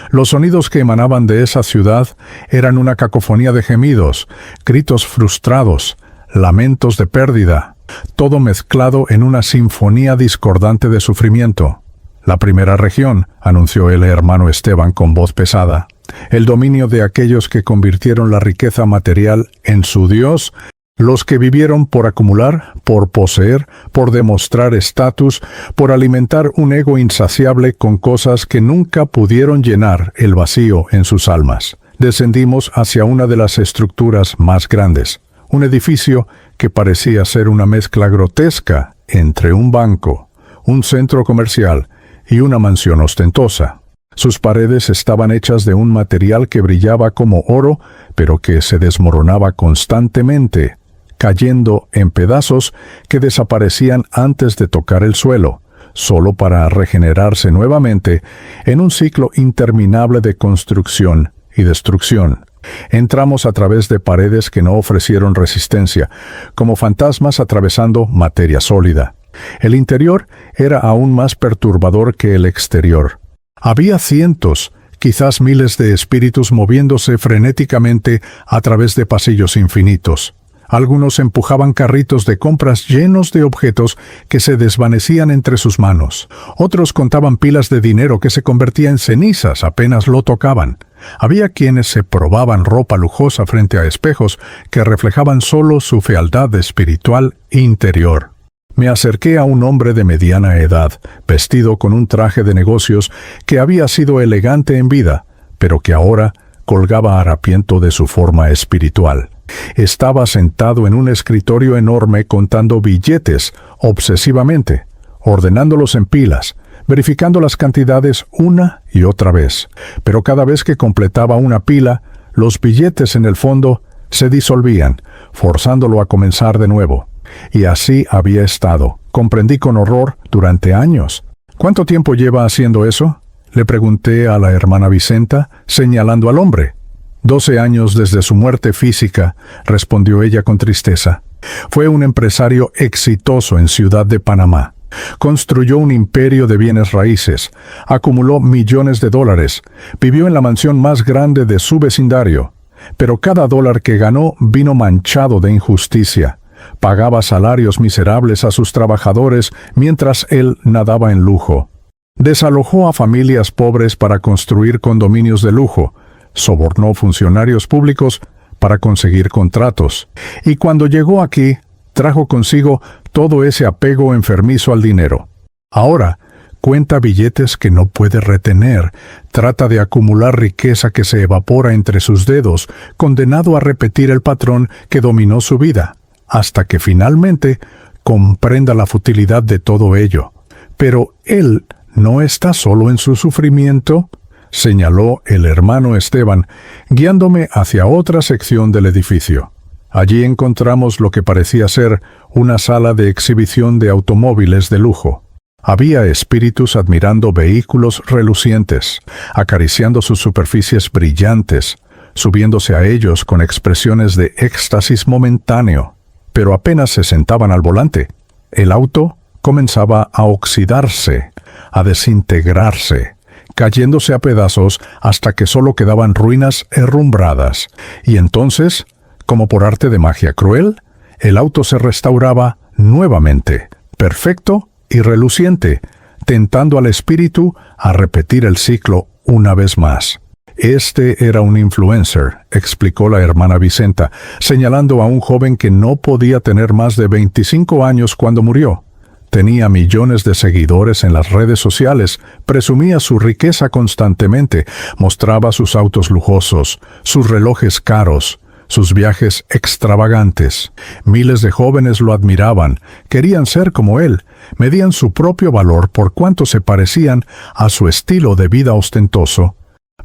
los sonidos que emanaban de esa ciudad eran una cacofonía de gemidos, gritos frustrados, lamentos de pérdida, todo mezclado en una sinfonía discordante de sufrimiento. La primera región, anunció el hermano Esteban con voz pesada, el dominio de aquellos que convirtieron la riqueza material en su Dios Los que vivieron por acumular, por poseer, por demostrar estatus, por alimentar un ego insaciable con cosas que nunca pudieron llenar el vacío en sus almas. Descendimos hacia una de las estructuras más grandes, un edificio que parecía ser una mezcla grotesca entre un banco, un centro comercial y una mansión ostentosa. Sus paredes estaban hechas de un material que brillaba como oro, pero que se desmoronaba constantemente, cayendo en pedazos que desaparecían antes de tocar el suelo, solo para regenerarse nuevamente en un ciclo interminable de construcción y destrucción. Entramos a través de paredes que no ofrecieron resistencia, como fantasmas atravesando materia sólida. El interior era aún más perturbador que el exterior. Había cientos, quizás miles de espíritus moviéndose frenéticamente a través de pasillos infinitos. Algunos empujaban carritos de compras llenos de objetos que se desvanecían entre sus manos. Otros contaban pilas de dinero que se convertía en cenizas apenas lo tocaban. Había quienes se probaban ropa lujosa frente a espejos que reflejaban solo su fealdad espiritual interior. Me acerqué a un hombre de mediana edad, vestido con un traje de negocios que había sido elegante en vida, pero que ahora colgaba harapiento de su forma espiritual. Estaba sentado en un escritorio enorme contando billetes obsesivamente, ordenándolos en pilas, verificando las cantidades una y otra vez. Pero cada vez que completaba una pila, los billetes en el fondo se disolvían, forzándolo a comenzar de nuevo. Y así había estado. Comprendí con horror durante años. ¿Cuánto tiempo lleva haciendo eso?, le pregunté a la hermana Vicenta, señalando al hombre. 12 años desde su muerte física, respondió ella con tristeza. Fue un empresario exitoso en Ciudad de Panamá. Construyó un imperio de bienes raíces, acumuló millones de dólares, vivió en la mansión más grande de su vecindario. Pero cada dólar que ganó vino manchado de injusticia. Pagaba salarios miserables a sus trabajadores mientras él nadaba en lujo. Desalojó a familias pobres para construir condominios de lujo, sobornó funcionarios públicos para conseguir contratos, y cuando llegó aquí, trajo consigo todo ese apego enfermizo al dinero. Ahora, cuenta billetes que no puede retener, trata de acumular riqueza que se evapora entre sus dedos, condenado a repetir el patrón que dominó su vida, hasta que finalmente comprenda la futilidad de todo ello. Pero él no está solo en su sufrimiento, señaló el hermano Esteban, guiándome hacia otra sección del edificio. Allí encontramos lo que parecía ser una sala de exhibición de automóviles de lujo. Había espíritus admirando vehículos relucientes, acariciando sus superficies brillantes, subiéndose a ellos con expresiones de éxtasis momentáneo. Pero apenas se sentaban al volante, el auto comenzaba a oxidarse, a desintegrarse, cayéndose a pedazos hasta que solo quedaban ruinas herrumbradas. Y entonces, como por arte de magia cruel, el auto se restauraba nuevamente, perfecto y reluciente, tentando al espíritu a repetir el ciclo una vez más. Este era un influencer, explicó la hermana Vicenta, señalando a un joven que no podía tener más de 25 años cuando murió. Tenía millones de seguidores en las redes sociales, presumía su riqueza constantemente, mostraba sus autos lujosos, sus relojes caros, sus viajes extravagantes. Miles de jóvenes lo admiraban, querían ser como él, medían su propio valor por cuánto se parecían a su estilo de vida ostentoso.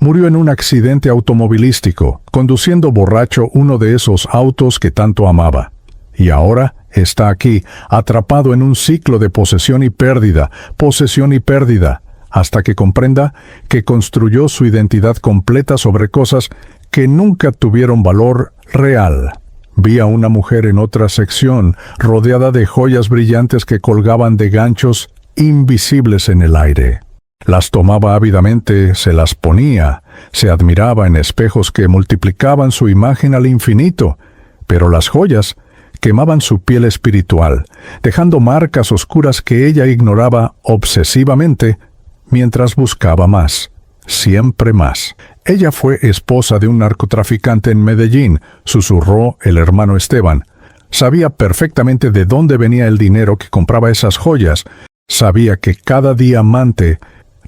Murió en un accidente automovilístico, conduciendo borracho uno de esos autos que tanto amaba. Y ahora está aquí, atrapado en un ciclo de posesión y pérdida, hasta que comprenda que construyó su identidad completa sobre cosas que nunca tuvieron valor real. Vi a una mujer en otra sección, rodeada de joyas brillantes que colgaban de ganchos invisibles en el aire. Las tomaba ávidamente, se las ponía, se admiraba en espejos que multiplicaban su imagen al infinito, pero las joyas quemaban su piel espiritual, dejando marcas oscuras que ella ignoraba obsesivamente mientras buscaba más, siempre más. Ella fue esposa de un narcotraficante en Medellín, susurró el hermano Esteban. Sabía perfectamente de dónde venía el dinero que compraba esas joyas. Sabía que cada diamante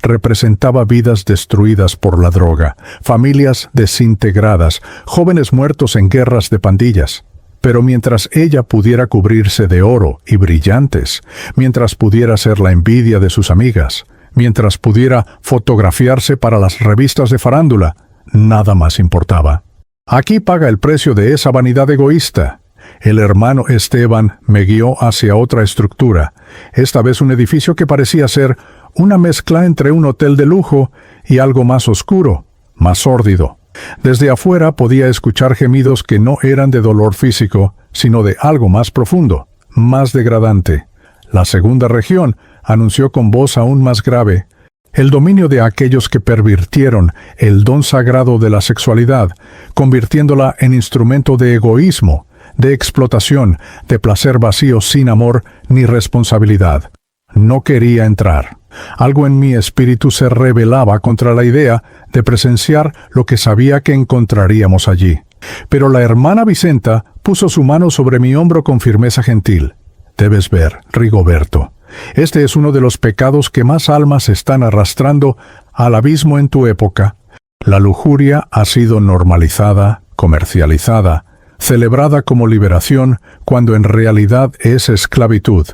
representaba vidas destruidas por la droga, familias desintegradas, jóvenes muertos en guerras de pandillas. Pero mientras ella pudiera cubrirse de oro y brillantes, mientras pudiera ser la envidia de sus amigas, mientras pudiera fotografiarse para las revistas de farándula, nada más importaba. Aquí paga el precio de esa vanidad egoísta. El hermano Esteban me guió hacia otra estructura, esta vez un edificio que parecía ser una mezcla entre un hotel de lujo y algo más oscuro, más sórdido. Desde afuera podía escuchar gemidos que no eran de dolor físico, sino de algo más profundo, más degradante. La segunda región anunció con voz aún más grave el dominio de aquellos que pervirtieron el don sagrado de la sexualidad, convirtiéndola en instrumento de egoísmo, de explotación, de placer vacío sin amor ni responsabilidad. No quería entrar. Algo en mi espíritu se rebelaba contra la idea de presenciar lo que sabía que encontraríamos allí. Pero la hermana Vicenta puso su mano sobre mi hombro con firmeza gentil. Debes ver, Rigoberto. Este es uno de los pecados que más almas están arrastrando al abismo en tu época. La lujuria ha sido normalizada, comercializada, celebrada como liberación, cuando en realidad es esclavitud.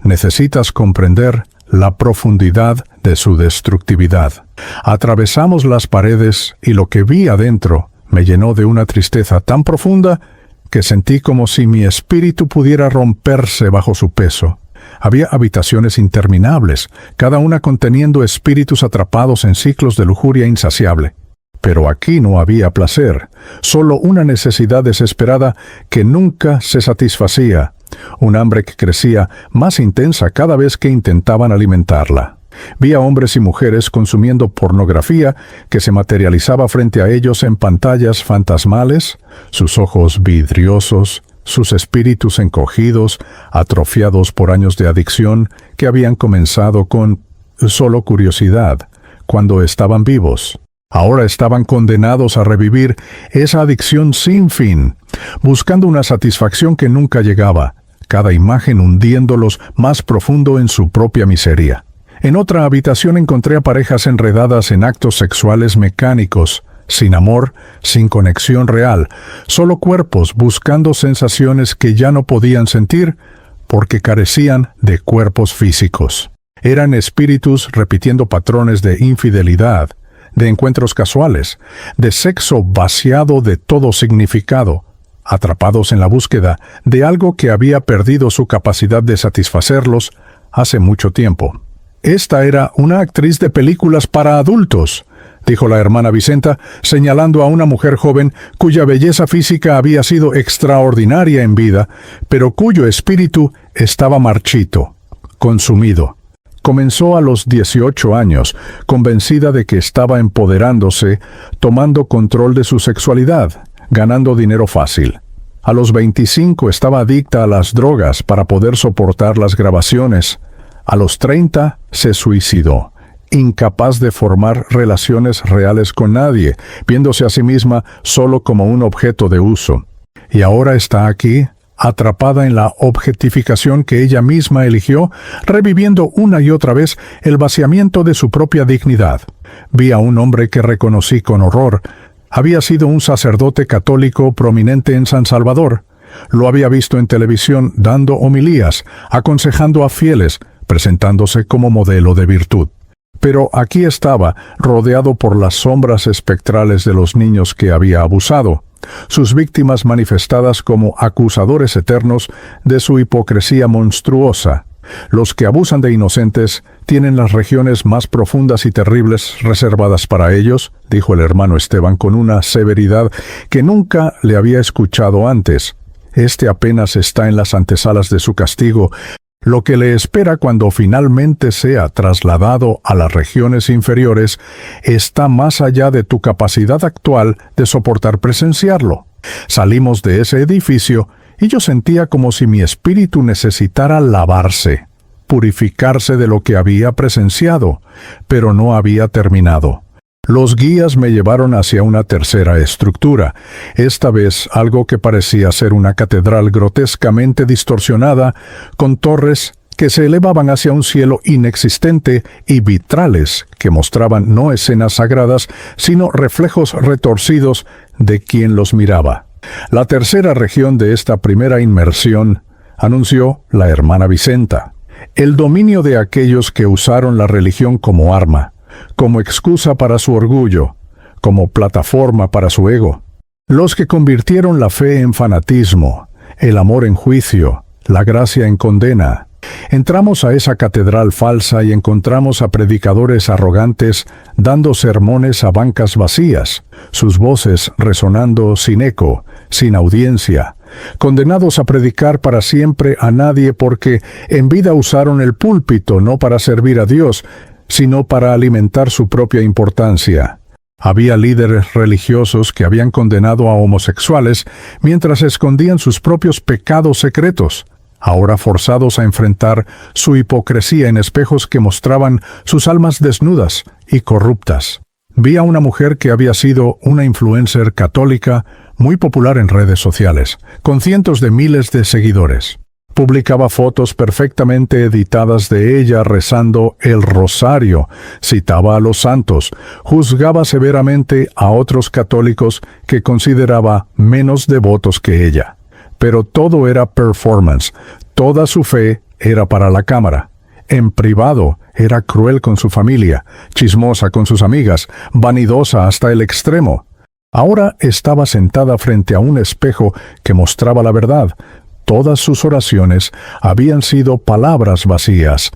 Necesitas comprender la profundidad de su destructividad. Atravesamos las paredes y lo que vi adentro me llenó de una tristeza tan profunda que sentí como si mi espíritu pudiera romperse bajo su peso. Había habitaciones interminables, cada una conteniendo espíritus atrapados en ciclos de lujuria insaciable. Pero aquí no había placer, solo una necesidad desesperada que nunca se satisfacía, un hambre que crecía más intensa cada vez que intentaban alimentarla. Vi a hombres y mujeres consumiendo pornografía que se materializaba frente a ellos en pantallas fantasmales, sus ojos vidriosos, sus espíritus encogidos, atrofiados por años de adicción que habían comenzado con solo curiosidad, cuando estaban vivos. Ahora estaban condenados a revivir esa adicción sin fin, buscando una satisfacción que nunca llegaba, cada imagen hundiéndolos más profundo en su propia miseria. En otra habitación encontré a parejas enredadas en actos sexuales mecánicos, sin amor, sin conexión real, solo cuerpos buscando sensaciones que ya no podían sentir porque carecían de cuerpos físicos. Eran espíritus repitiendo patrones de infidelidad, de encuentros casuales, de sexo vaciado de todo significado, atrapados en la búsqueda de algo que había perdido su capacidad de satisfacerlos hace mucho tiempo. Esta era una actriz de películas para adultos, dijo la hermana Vicenta, señalando a una mujer joven cuya belleza física había sido extraordinaria en vida, pero cuyo espíritu estaba marchito, consumido. Comenzó a los 18 años, convencida de que estaba empoderándose, tomando control de su sexualidad, ganando dinero fácil. A los 25 estaba adicta a las drogas para poder soportar las grabaciones. A los 30 se suicidó, incapaz de formar relaciones reales con nadie, viéndose a sí misma solo como un objeto de uso. Y ahora está aquí, atrapada en la objetificación que ella misma eligió, reviviendo una y otra vez el vaciamiento de su propia dignidad. Vi a un hombre que reconocí con horror. Había sido un sacerdote católico prominente en San Salvador. Lo había visto en televisión dando homilías, aconsejando a fieles, presentándose como modelo de virtud. Pero aquí estaba, rodeado por las sombras espectrales de los niños que había abusado, sus víctimas manifestadas como acusadores eternos de su hipocresía monstruosa. Los que abusan de inocentes tienen las regiones más profundas y terribles reservadas para ellos, dijo el hermano Esteban con una severidad que nunca le había escuchado antes. Este apenas está en las antesalas de su castigo. Lo que le espera cuando finalmente sea trasladado a las regiones inferiores está más allá de tu capacidad actual de soportar presenciarlo. Salimos de ese edificio y yo sentía como si mi espíritu necesitara lavarse, purificarse de lo que había presenciado, pero no había terminado. Los guías me llevaron hacia una tercera estructura, esta vez algo que parecía ser una catedral grotescamente distorsionada, con torres que se elevaban hacia un cielo inexistente y vitrales que mostraban no escenas sagradas, sino reflejos retorcidos de quien los miraba. La tercera región de esta primera inmersión, anunció la hermana Vicenta, el dominio de aquellos que usaron la religión como arma, como excusa para su orgullo, como plataforma para su ego. Los que convirtieron la fe en fanatismo, el amor en juicio, la gracia en condena. Entramos a esa catedral falsa y encontramos a predicadores arrogantes dando sermones a bancas vacías, sus voces resonando sin eco, sin audiencia, condenados a predicar para siempre a nadie porque en vida usaron el púlpito no para servir a Dios, sino para alimentar su propia importancia. Había líderes religiosos que habían condenado a homosexuales mientras escondían sus propios pecados secretos, ahora forzados a enfrentar su hipocresía en espejos que mostraban sus almas desnudas y corruptas. Vi a una mujer que había sido una influencer católica muy popular en redes sociales, con cientos de miles de seguidores. Publicaba fotos perfectamente editadas de ella rezando el rosario, citaba a los santos, juzgaba severamente a otros católicos que consideraba menos devotos que ella. Pero todo era performance, toda su fe era para la cámara. En privado era cruel con su familia, chismosa con sus amigas, vanidosa hasta el extremo. Ahora estaba sentada frente a un espejo que mostraba la verdad. Todas sus oraciones habían sido palabras vacías.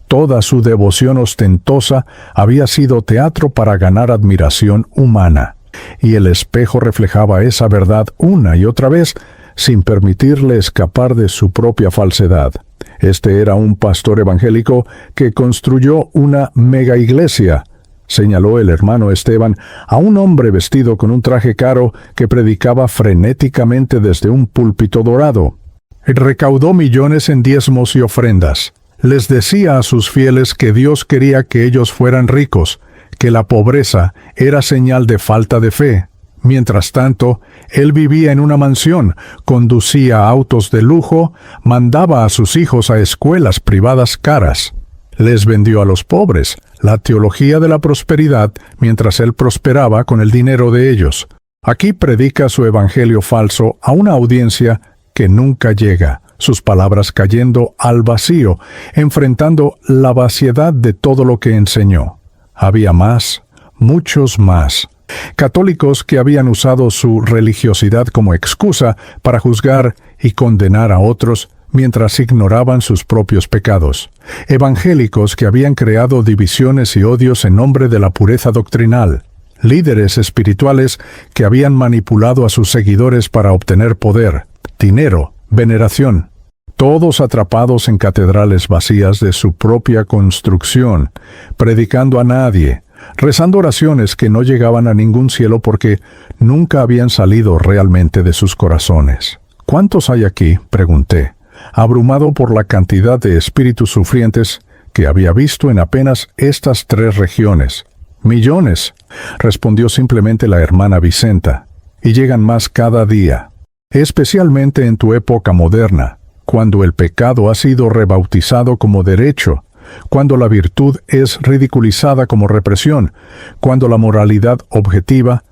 Toda su devoción ostentosa había sido teatro para ganar admiración humana. Y el espejo reflejaba esa verdad una y otra vez, sin permitirle escapar de su propia falsedad. Este era un pastor evangélico que construyó una mega iglesia, señaló el hermano Esteban a un hombre vestido con un traje caro que predicaba frenéticamente desde un púlpito dorado. Recaudó millones en diezmos y ofrendas. Les decía a sus fieles que Dios quería que ellos fueran ricos, que la pobreza era señal de falta de fe. Mientras tanto, él vivía en una mansión, conducía autos de lujo, mandaba a sus hijos a escuelas privadas caras. Les vendió a los pobres la teología de la prosperidad mientras él prosperaba con el dinero de ellos. Aquí predica su evangelio falso a una audiencia que nunca llega, sus palabras cayendo al vacío, enfrentando la vaciedad de todo lo que enseñó. Había más, muchos más. Católicos que habían usado su religiosidad como excusa para juzgar y condenar a otros mientras ignoraban sus propios pecados. Evangélicos que habían creado divisiones y odios en nombre de la pureza doctrinal. Líderes espirituales que habían manipulado a sus seguidores para obtener poder, dinero, veneración. Todos atrapados en catedrales vacías de su propia construcción, predicando a nadie, rezando oraciones que no llegaban a ningún cielo porque nunca habían salido realmente de sus corazones. ¿Cuántos hay aquí?, pregunté, abrumado por la cantidad de espíritus sufrientes que había visto en apenas estas 3 regiones. Millones, respondió simplemente la hermana Vicenta, y llegan más cada día, especialmente en tu época moderna, cuando el pecado ha sido rebautizado como derecho, cuando la virtud es ridiculizada como represión, cuando la moralidad objetiva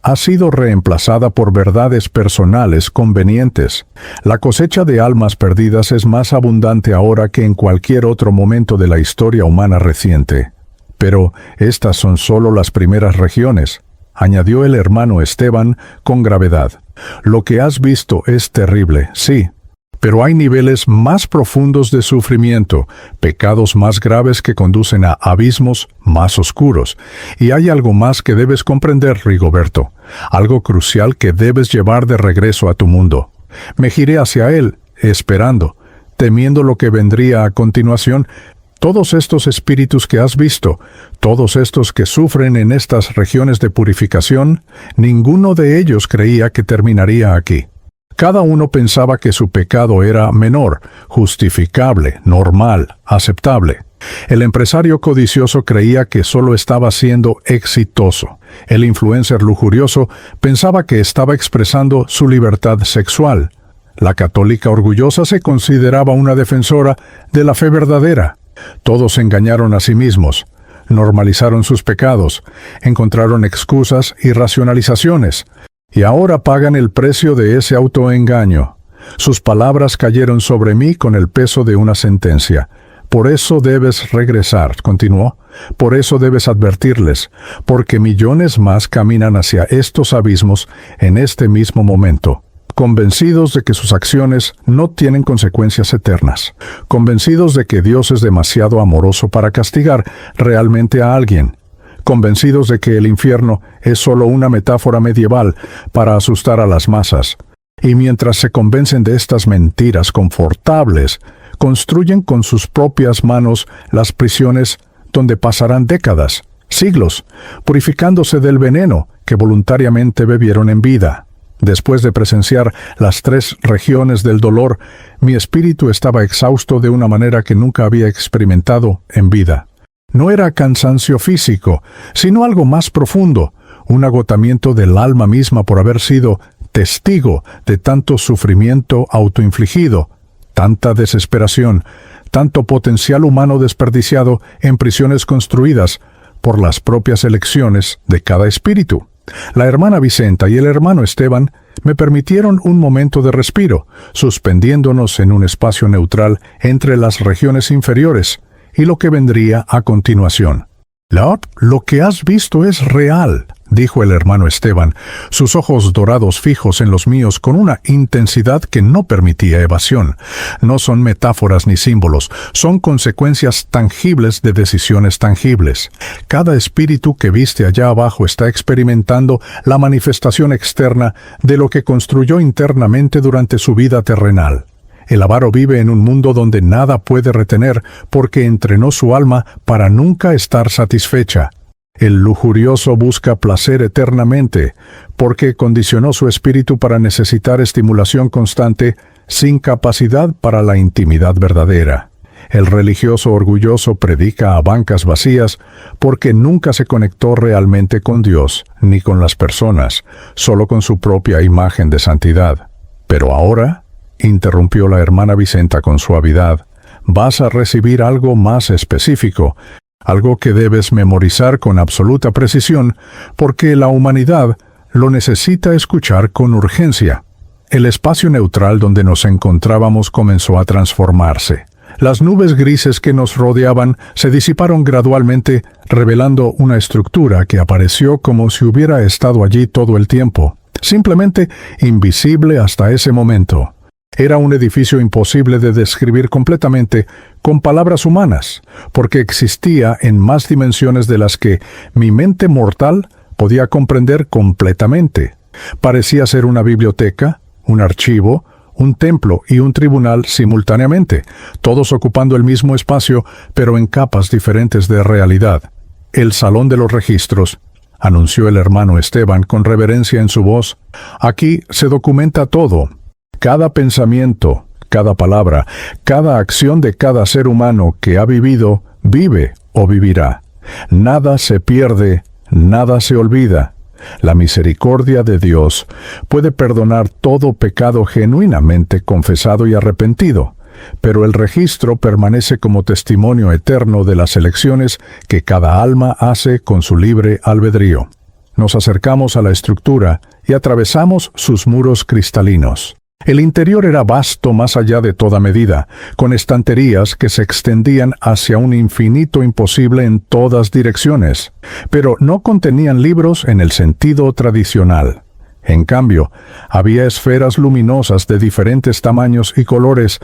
ha sido reemplazada por verdades personales convenientes. La cosecha de almas perdidas es más abundante ahora que en cualquier otro momento de la historia humana reciente. Pero estas son solo las primeras regiones, añadió el hermano Esteban con gravedad. Lo que has visto es terrible, sí. Pero hay niveles más profundos de sufrimiento, pecados más graves que conducen a abismos más oscuros. Y hay algo más que debes comprender, Rigoberto, algo crucial que debes llevar de regreso a tu mundo. Me giré hacia él, esperando, temiendo lo que vendría a continuación. Todos estos espíritus que has visto, todos estos que sufren en estas regiones de purificación, ninguno de ellos creía que terminaría aquí. Cada uno pensaba que su pecado era menor, justificable, normal, aceptable. El empresario codicioso creía que solo estaba siendo exitoso. El influencer lujurioso pensaba que estaba expresando su libertad sexual. La católica orgullosa se consideraba una defensora de la fe verdadera. Todos se engañaron a sí mismos, normalizaron sus pecados, encontraron excusas y racionalizaciones, y ahora pagan el precio de ese autoengaño. Sus palabras cayeron sobre mí con el peso de una sentencia. Por eso debes regresar, continuó. Por eso debes advertirles, porque millones más caminan hacia estos abismos en este mismo momento, convencidos de que sus acciones no tienen consecuencias eternas, convencidos de que Dios es demasiado amoroso para castigar realmente a alguien, convencidos de que el infierno es solo una metáfora medieval para asustar a las masas. Y mientras se convencen de estas mentiras confortables, construyen con sus propias manos las prisiones donde pasarán décadas, siglos, purificándose del veneno que voluntariamente bebieron en vida. Después de presenciar las 3 regiones del dolor, mi espíritu estaba exhausto de una manera que nunca había experimentado en vida. No era cansancio físico, sino algo más profundo, un agotamiento del alma misma por haber sido testigo de tanto sufrimiento autoinfligido, tanta desesperación, tanto potencial humano desperdiciado en prisiones construidas por las propias elecciones de cada espíritu. La hermana Vicenta y el hermano Esteban me permitieron un momento de respiro, suspendiéndonos en un espacio neutral entre las regiones inferiores y lo que vendría a continuación. Lord, lo que has visto es real, dijo el hermano Esteban, sus ojos dorados fijos en los míos con una intensidad que no permitía evasión. No son metáforas ni símbolos, son consecuencias tangibles de decisiones tangibles. Cada espíritu que viste allá abajo está experimentando la manifestación externa de lo que construyó internamente durante su vida terrenal. El avaro vive en un mundo donde nada puede retener porque entrenó su alma para nunca estar satisfecha. El lujurioso busca placer eternamente porque condicionó su espíritu para necesitar estimulación constante sin capacidad para la intimidad verdadera. El religioso orgulloso predica a bancas vacías porque nunca se conectó realmente con Dios ni con las personas, solo con su propia imagen de santidad. Pero ahora, interrumpió la hermana Vicenta con suavidad, vas a recibir algo más específico, algo que debes memorizar con absoluta precisión, porque la humanidad lo necesita escuchar con urgencia. El espacio neutral donde nos encontrábamos comenzó a transformarse. Las nubes grises que nos rodeaban se disiparon gradualmente, revelando una estructura que apareció como si hubiera estado allí todo el tiempo, simplemente invisible hasta ese momento. Era un edificio imposible de describir completamente con palabras humanas, porque existía en más dimensiones de las que mi mente mortal podía comprender completamente. Parecía ser una biblioteca, un archivo, un templo y un tribunal simultáneamente, todos ocupando el mismo espacio, pero en capas diferentes de realidad. El salón de los registros, anunció el hermano Esteban con reverencia en su voz. Aquí se documenta todo. Cada pensamiento, cada palabra, cada acción de cada ser humano que ha vivido, vive o vivirá. Nada se pierde, nada se olvida. La misericordia de Dios puede perdonar todo pecado genuinamente confesado y arrepentido, pero el registro permanece como testimonio eterno de las elecciones que cada alma hace con su libre albedrío. Nos acercamos a la estructura y atravesamos sus muros cristalinos. El interior era vasto más allá de toda medida, con estanterías que se extendían hacia un infinito imposible en todas direcciones, pero no contenían libros en el sentido tradicional. En cambio, había esferas luminosas de diferentes tamaños y colores,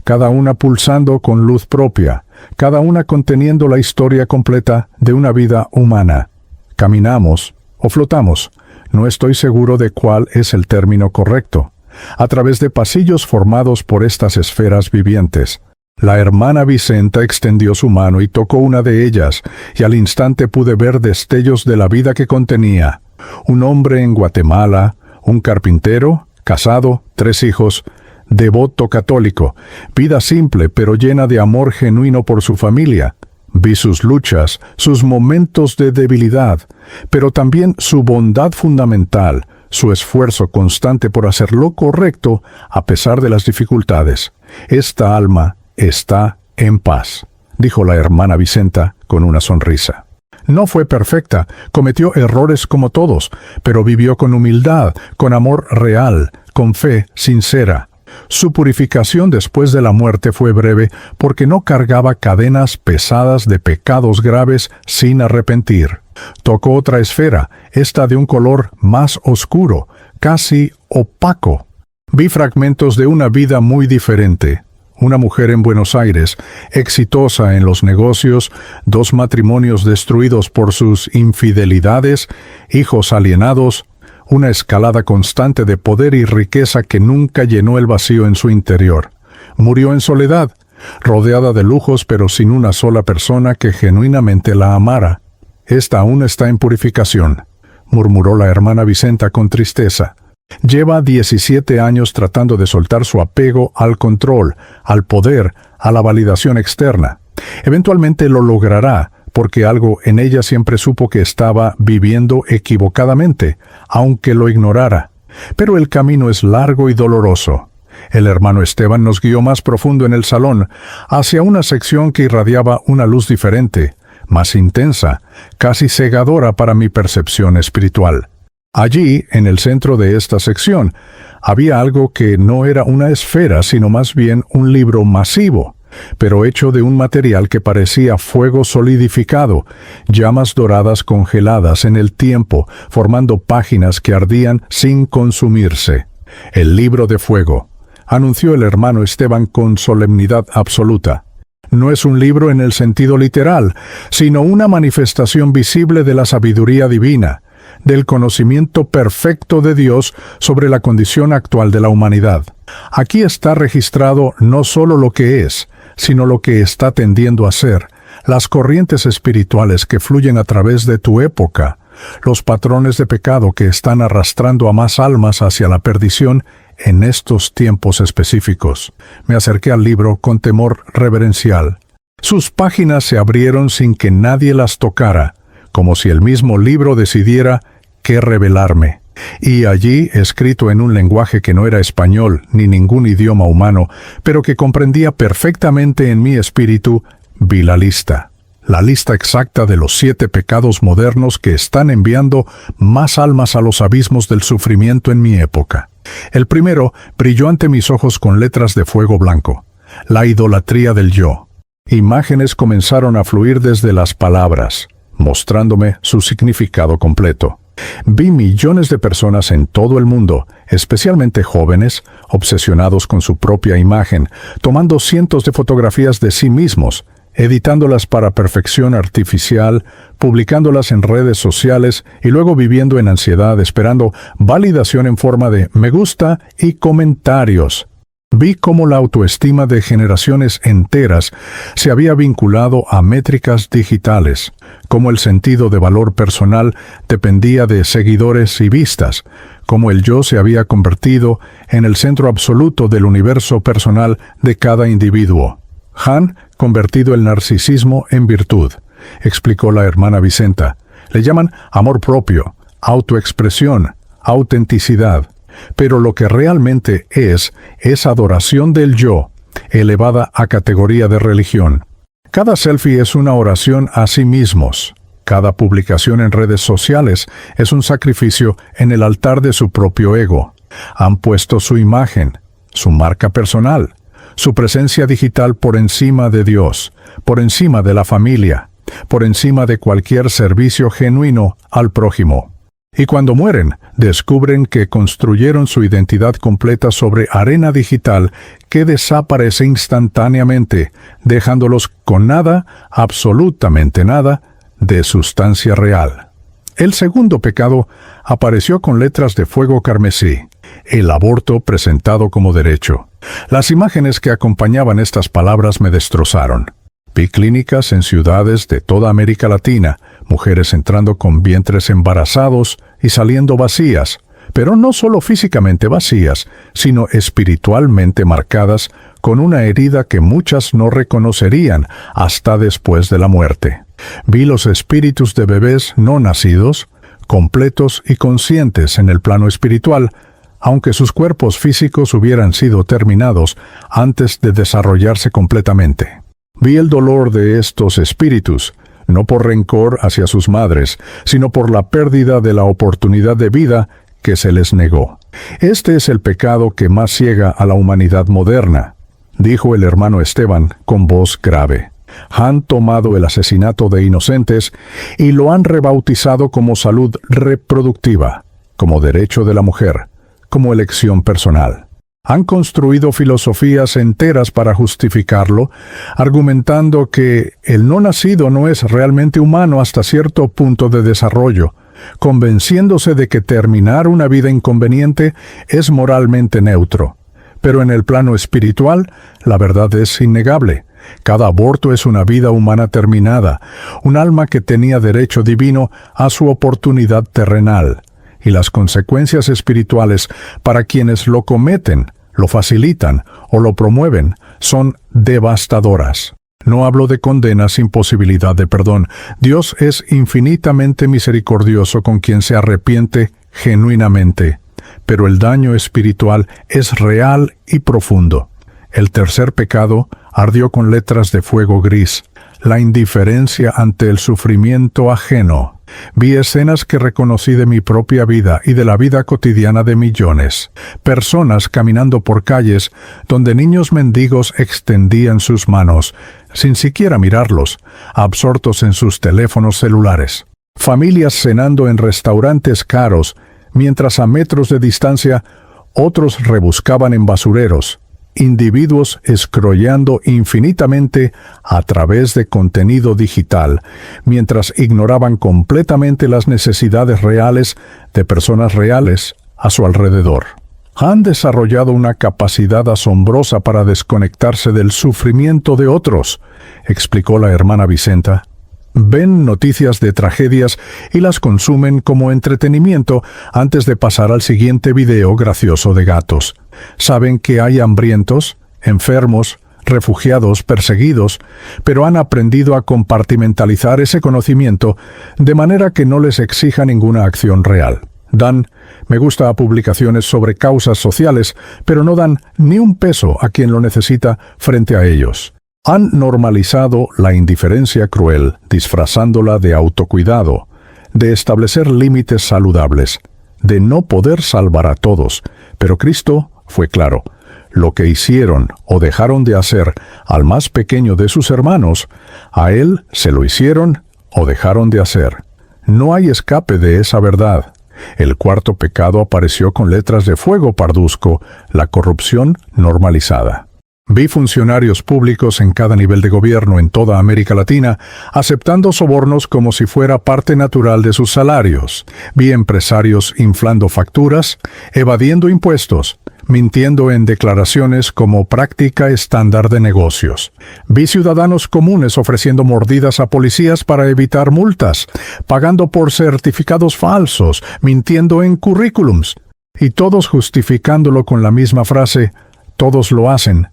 cada una pulsando con luz propia, cada una conteniendo la historia completa de una vida humana. Caminamos o flotamos, no estoy seguro de cuál es el término correcto, a través de pasillos formados por estas esferas vivientes. La hermana Vicenta extendió su mano y tocó una de ellas, y al instante pude ver destellos de la vida que contenía. Un hombre en Guatemala, un carpintero, casado, 3 hijos, devoto católico, vida simple pero llena de amor genuino por su familia. Vi sus luchas, sus momentos de debilidad, pero también su bondad fundamental, su esfuerzo constante por hacer lo correcto a pesar de las dificultades. Esta alma está en paz, dijo la hermana Vicenta con una sonrisa. No fue perfecta, cometió errores como todos, pero vivió con humildad, con amor real, con fe sincera. Su purificación después de la muerte fue breve porque no cargaba cadenas pesadas de pecados graves sin arrepentir. Tocó otra esfera, esta de un color más oscuro, casi opaco. Vi fragmentos de una vida muy diferente. Una mujer en Buenos Aires, exitosa en los negocios, 2 matrimonios destruidos por sus infidelidades, hijos alienados, una escalada constante de poder y riqueza que nunca llenó el vacío en su interior. Murió en soledad, rodeada de lujos pero sin una sola persona que genuinamente la amara. Esta aún está en purificación, murmuró la hermana Vicenta con tristeza. Lleva 17 años tratando de soltar su apego al control, al poder, a la validación externa. Eventualmente lo logrará, porque algo en ella siempre supo que estaba viviendo equivocadamente, aunque lo ignorara. Pero el camino es largo y doloroso. El hermano Esteban nos guió más profundo en el salón, hacia una sección que irradiaba una luz diferente, más intensa, casi cegadora para mi percepción espiritual. Allí, en el centro de esta sección, había algo que no era una esfera, sino más bien un libro masivo, pero hecho de un material que parecía fuego solidificado, llamas doradas congeladas en el tiempo, formando páginas que ardían sin consumirse. El libro de fuego, anunció el hermano Esteban con solemnidad absoluta. No es un libro en el sentido literal, sino una manifestación visible de la sabiduría divina, del conocimiento perfecto de Dios sobre la condición actual de la humanidad. Aquí está registrado no solo lo que es, sino lo que está tendiendo a ser, las corrientes espirituales que fluyen a través de tu época, los patrones de pecado que están arrastrando a más almas hacia la perdición en estos tiempos específicos. Me acerqué al libro con temor reverencial. Sus páginas se abrieron sin que nadie las tocara, como si el mismo libro decidiera qué revelarme. Y allí, escrito en un lenguaje que no era español ni ningún idioma humano, pero que comprendía perfectamente en mi espíritu, vi la lista exacta de los 7 pecados modernos que están enviando más almas a los abismos del sufrimiento en mi época. El primero brilló ante mis ojos con letras de fuego blanco: la idolatría del yo. Imágenes comenzaron a fluir desde las palabras, mostrándome su significado completo. Vi millones de personas en todo el mundo, especialmente jóvenes, obsesionados con su propia imagen, tomando cientos de fotografías de sí mismos, editándolas para perfección artificial, publicándolas en redes sociales y luego viviendo en ansiedad esperando validación en forma de me gusta y comentarios. Vi cómo la autoestima de generaciones enteras se había vinculado a métricas digitales, cómo el sentido de valor personal dependía de seguidores y vistas, cómo el yo se había convertido en el centro absoluto del universo personal de cada individuo. Han convertido el narcisismo en virtud, explicó la hermana Vicenta. Le llaman amor propio, autoexpresión, autenticidad. Pero lo que realmente es adoración del yo, elevada a categoría de religión. Cada selfie es una oración a sí mismos. Cada publicación en redes sociales es un sacrificio en el altar de su propio ego. Han puesto su imagen, su marca personal, su presencia digital por encima de Dios, por encima de la familia, por encima de cualquier servicio genuino al prójimo. Y cuando mueren, descubren que construyeron su identidad completa sobre arena digital que desaparece instantáneamente, dejándolos con nada, absolutamente nada, de sustancia real. El segundo pecado apareció con letras de fuego carmesí: el aborto presentado como derecho. Las imágenes que acompañaban estas palabras me destrozaron. Vi clínicas en ciudades de toda América Latina, mujeres entrando con vientres embarazados y saliendo vacías, pero no solo físicamente vacías, sino espiritualmente marcadas, con una herida que muchas no reconocerían hasta después de la muerte. Vi los espíritus de bebés no nacidos, completos y conscientes en el plano espiritual, aunque sus cuerpos físicos hubieran sido terminados antes de desarrollarse completamente. Vi el dolor de estos espíritus, no por rencor hacia sus madres, sino por la pérdida de la oportunidad de vida que se les negó. Este es el pecado que más ciega a la humanidad moderna, dijo el hermano Esteban con voz grave. Han tomado el asesinato de inocentes y lo han rebautizado como salud reproductiva, como derecho de la mujer, como elección personal. Han construido filosofías enteras para justificarlo, argumentando que el no nacido no es realmente humano hasta cierto punto de desarrollo, convenciéndose de que terminar una vida inconveniente es moralmente neutro. Pero en el plano espiritual, la verdad es innegable. Cada aborto es una vida humana terminada, un alma que tenía derecho divino a su oportunidad terrenal. Y las consecuencias espirituales para quienes lo cometen, lo facilitan o lo promueven son devastadoras. No hablo de condena sin posibilidad de perdón. Dios es infinitamente misericordioso con quien se arrepiente genuinamente, pero el daño espiritual es real y profundo. El tercer pecado ardió con letras de fuego gris, la indiferencia ante el sufrimiento ajeno. Vi escenas que reconocí de mi propia vida y de la vida cotidiana de millones. Personas caminando por calles donde niños mendigos extendían sus manos, sin siquiera mirarlos, absortos en sus teléfonos celulares. Familias cenando en restaurantes caros, mientras a metros de distancia otros rebuscaban en basureros. Individuos escrollando infinitamente a través de contenido digital, mientras ignoraban completamente las necesidades reales de personas reales a su alrededor. Han desarrollado una capacidad asombrosa para desconectarse del sufrimiento de otros, explicó la hermana Vicenta. Ven noticias de tragedias y las consumen como entretenimiento antes de pasar al siguiente video gracioso de gatos. Saben que hay hambrientos, enfermos, refugiados, perseguidos, pero han aprendido a compartimentalizar ese conocimiento de manera que no les exija ninguna acción real. Dan me gusta a publicaciones sobre causas sociales, pero no dan ni un peso a quien lo necesita frente a ellos. Han normalizado la indiferencia cruel, disfrazándola de autocuidado, de establecer límites saludables, de no poder salvar a todos. Pero Cristo fue claro: lo que hicieron o dejaron de hacer al más pequeño de sus hermanos, a él se lo hicieron o dejaron de hacer. No hay escape de esa verdad. El cuarto pecado apareció con letras de fuego parduzco: la corrupción normalizada. Vi funcionarios públicos en cada nivel de gobierno en toda América Latina aceptando sobornos como si fuera parte natural de sus salarios. Vi empresarios inflando facturas, evadiendo impuestos, mintiendo en declaraciones como práctica estándar de negocios. Vi ciudadanos comunes ofreciendo mordidas a policías para evitar multas, pagando por certificados falsos, mintiendo en currículums, y todos justificándolo con la misma frase: todos lo hacen.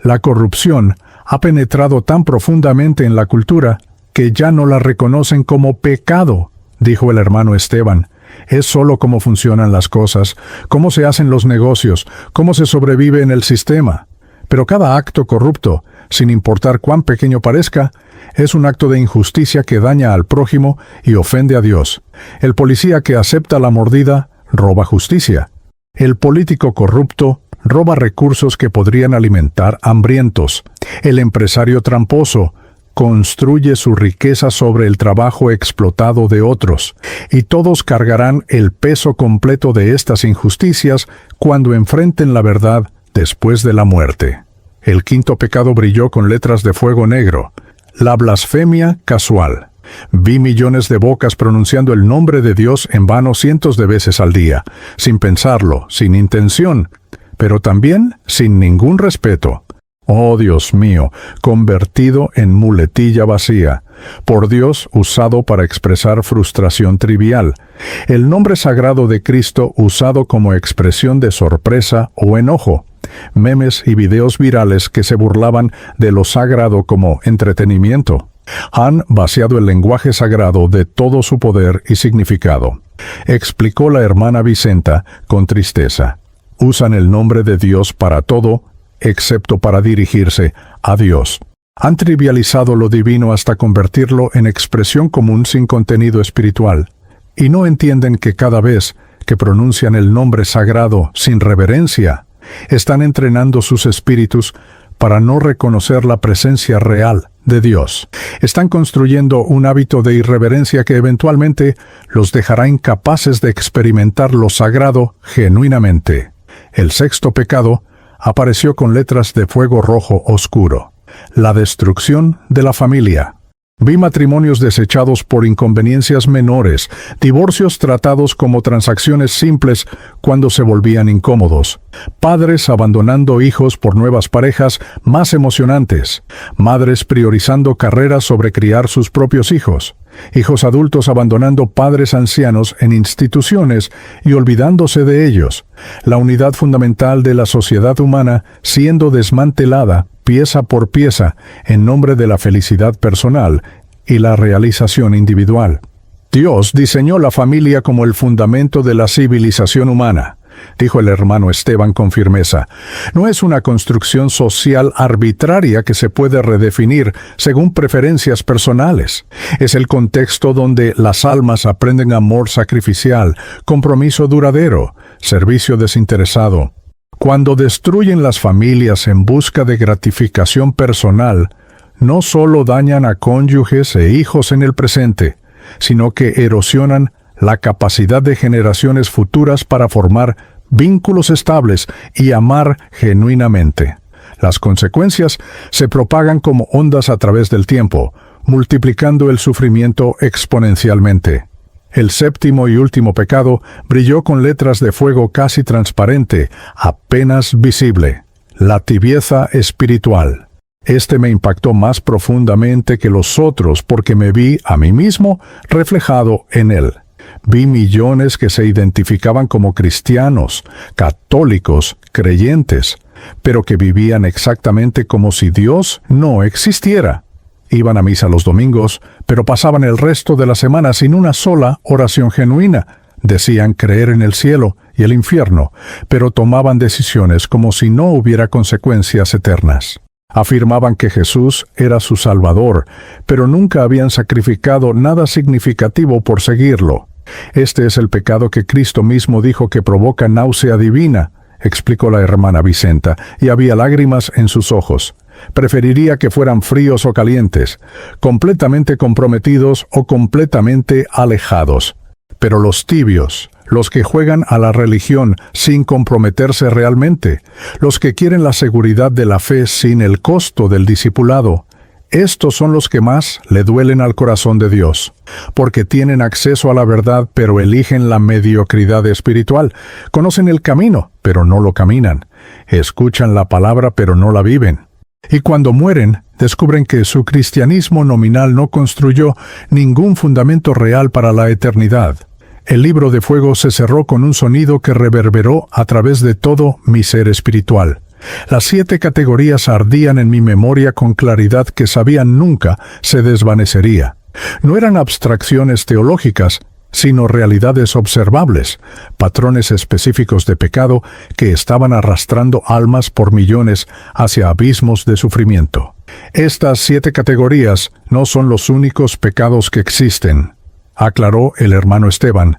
La corrupción ha penetrado tan profundamente en la cultura que ya no la reconocen como pecado, dijo el hermano Esteban. Es solo cómo funcionan las cosas, cómo se hacen los negocios, cómo se sobrevive en el sistema. Pero cada acto corrupto, sin importar cuán pequeño parezca, es un acto de injusticia que daña al prójimo y ofende a Dios. El policía que acepta la mordida roba justicia. El político corrupto roba recursos que podrían alimentar hambrientos. El empresario tramposo construye su riqueza sobre el trabajo explotado de otros, y todos cargarán el peso completo de estas injusticias cuando enfrenten la verdad después de la muerte. El quinto pecado brilló con letras de fuego negro: la blasfemia casual. Vi millones de bocas pronunciando el nombre de Dios en vano cientos de veces al día, sin pensarlo, sin intención, pero también sin ningún respeto. Oh Dios mío, convertido en muletilla vacía, por Dios usado para expresar frustración trivial, el nombre sagrado de Cristo usado como expresión de sorpresa o enojo, memes y videos virales que se burlaban de lo sagrado como entretenimiento. Han vaciado el lenguaje sagrado de todo su poder y significado, explicó la hermana Vicenta con tristeza. Usan el nombre de Dios para todo, excepto para dirigirse a Dios. Han trivializado lo divino hasta convertirlo en expresión común sin contenido espiritual, y no entienden que cada vez que pronuncian el nombre sagrado sin reverencia, están entrenando sus espíritus para no reconocer la presencia real de Dios. Están construyendo un hábito de irreverencia que eventualmente los dejará incapaces de experimentar lo sagrado genuinamente. El sexto pecado apareció con letras de fuego rojo oscuro: la destrucción de la familia. Vi matrimonios desechados por inconveniencias menores, divorcios tratados como transacciones simples cuando se volvían incómodos, padres abandonando hijos por nuevas parejas más emocionantes, madres priorizando carreras sobre criar sus propios hijos, hijos adultos abandonando padres ancianos en instituciones y olvidándose de ellos, la unidad fundamental de la sociedad humana siendo desmantelada pieza por pieza en nombre de la felicidad personal y la realización individual. Dios diseñó la familia como el fundamento de la civilización humana, dijo el hermano Esteban con firmeza. No es una construcción social arbitraria que se puede redefinir según preferencias personales. Es el contexto donde las almas aprenden amor sacrificial, compromiso duradero, servicio desinteresado. Cuando destruyen las familias en busca de gratificación personal, no solo dañan a cónyuges e hijos en el presente, sino que erosionan la capacidad de generaciones futuras para formar vínculos estables y amar genuinamente. Las consecuencias se propagan como ondas a través del tiempo, multiplicando el sufrimiento exponencialmente. El séptimo y último pecado brilló con letras de fuego casi transparente, apenas visible: la tibieza espiritual. Este me impactó más profundamente que los otros porque me vi a mí mismo reflejado en él. Vi millones que se identificaban como cristianos, católicos, creyentes, pero que vivían exactamente como si Dios no existiera. Iban a misa los domingos, pero pasaban el resto de la semana sin una sola oración genuina. Decían creer en el cielo y el infierno, pero tomaban decisiones como si no hubiera consecuencias eternas. Afirmaban que Jesús era su Salvador, pero nunca habían sacrificado nada significativo por seguirlo. Este es el pecado que Cristo mismo dijo que provoca náusea divina, explicó la hermana Vicenta, y había lágrimas en sus ojos. Preferiría que fueran fríos o calientes, completamente comprometidos o completamente alejados. Pero los tibios, los que juegan a la religión sin comprometerse realmente, los que quieren la seguridad de la fe sin el costo del discipulado, estos son los que más le duelen al corazón de Dios, porque tienen acceso a la verdad pero eligen la mediocridad espiritual, conocen el camino pero no lo caminan, escuchan la palabra pero no la viven. Y cuando mueren, descubren que su cristianismo nominal no construyó ningún fundamento real para la eternidad. El libro de fuego se cerró con un sonido que reverberó a través de todo mi ser espiritual. Las 7 categorías ardían en mi memoria con claridad que sabía nunca se desvanecería. No eran abstracciones teológicas, sino realidades observables, patrones específicos de pecado que estaban arrastrando almas por millones hacia abismos de sufrimiento. Estas 7 categorías no son los únicos pecados que existen, aclaró el hermano Esteban.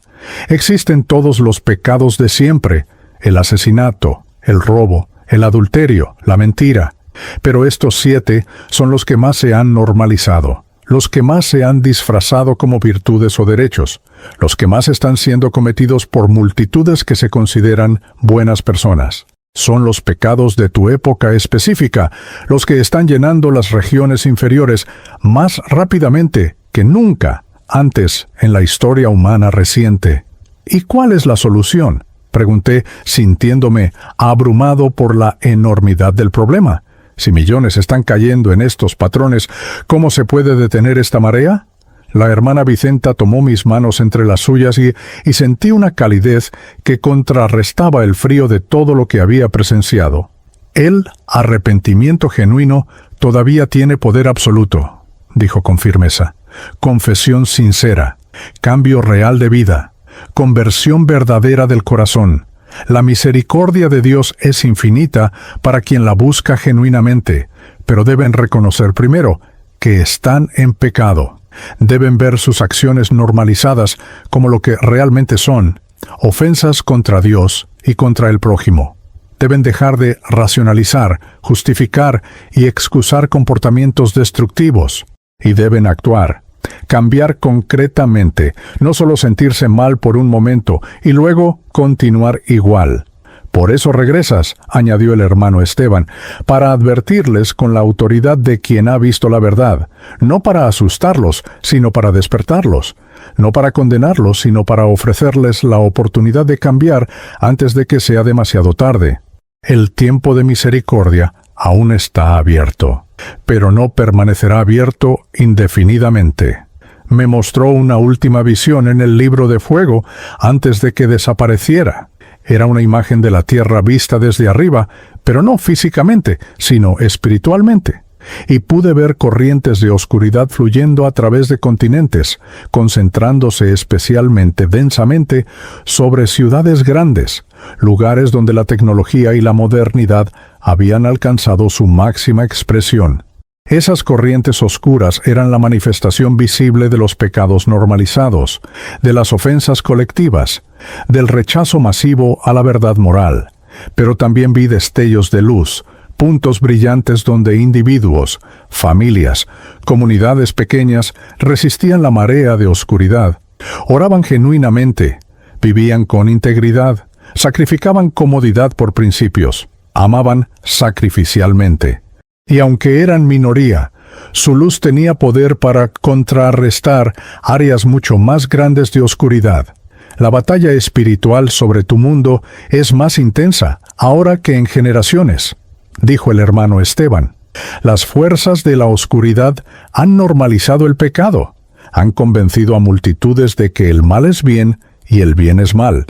Existen todos los pecados de siempre: el asesinato, el robo, el adulterio, la mentira. Pero estos 7 son los que más se han normalizado, los que más se han disfrazado como virtudes o derechos, los que más están siendo cometidos por multitudes que se consideran buenas personas. Son los pecados de tu época específica, los que están llenando las regiones inferiores más rápidamente que nunca antes en la historia humana reciente. ¿Y cuál es la solución?, pregunté, sintiéndome abrumado por la enormidad del problema. Si millones están cayendo en estos patrones, ¿cómo se puede detener esta marea? La hermana Vicenta tomó mis manos entre las suyas y sentí una calidez que contrarrestaba el frío de todo lo que había presenciado. El arrepentimiento genuino todavía tiene poder absoluto, dijo con firmeza. Confesión sincera, cambio real de vida, conversión verdadera del corazón. La misericordia de Dios es infinita para quien la busca genuinamente, pero deben reconocer primero que están en pecado. Deben ver sus acciones normalizadas como lo que realmente son, ofensas contra Dios y contra el prójimo. Deben dejar de racionalizar, justificar y excusar comportamientos destructivos, y deben actuar, cambiar concretamente, no solo sentirse mal por un momento y luego continuar igual. Por eso regresas, añadió el hermano Esteban, para advertirles con la autoridad de quien ha visto la verdad, no para asustarlos, sino para despertarlos, no para condenarlos, sino para ofrecerles la oportunidad de cambiar antes de que sea demasiado tarde. El tiempo de misericordia aún está abierto, pero no permanecerá abierto indefinidamente. Me mostró una última visión en el libro de fuego antes de que desapareciera. Era una imagen de la tierra vista desde arriba, pero no físicamente, sino espiritualmente. Y pude ver corrientes de oscuridad fluyendo a través de continentes, concentrándose especialmente densamente sobre ciudades grandes, lugares donde la tecnología y la modernidad habían alcanzado su máxima expresión. Esas corrientes oscuras eran la manifestación visible de los pecados normalizados, de las ofensas colectivas, del rechazo masivo a la verdad moral. Pero también vi destellos de luz, puntos brillantes donde individuos, familias, comunidades pequeñas resistían la marea de oscuridad, oraban genuinamente, vivían con integridad, sacrificaban comodidad por principios, amaban sacrificialmente. Y aunque eran minoría, su luz tenía poder para contrarrestar áreas mucho más grandes de oscuridad. La batalla espiritual sobre tu mundo es más intensa ahora que en generaciones, dijo el hermano Esteban. Las fuerzas de la oscuridad han normalizado el pecado, han convencido a multitudes de que el mal es bien y el bien es mal,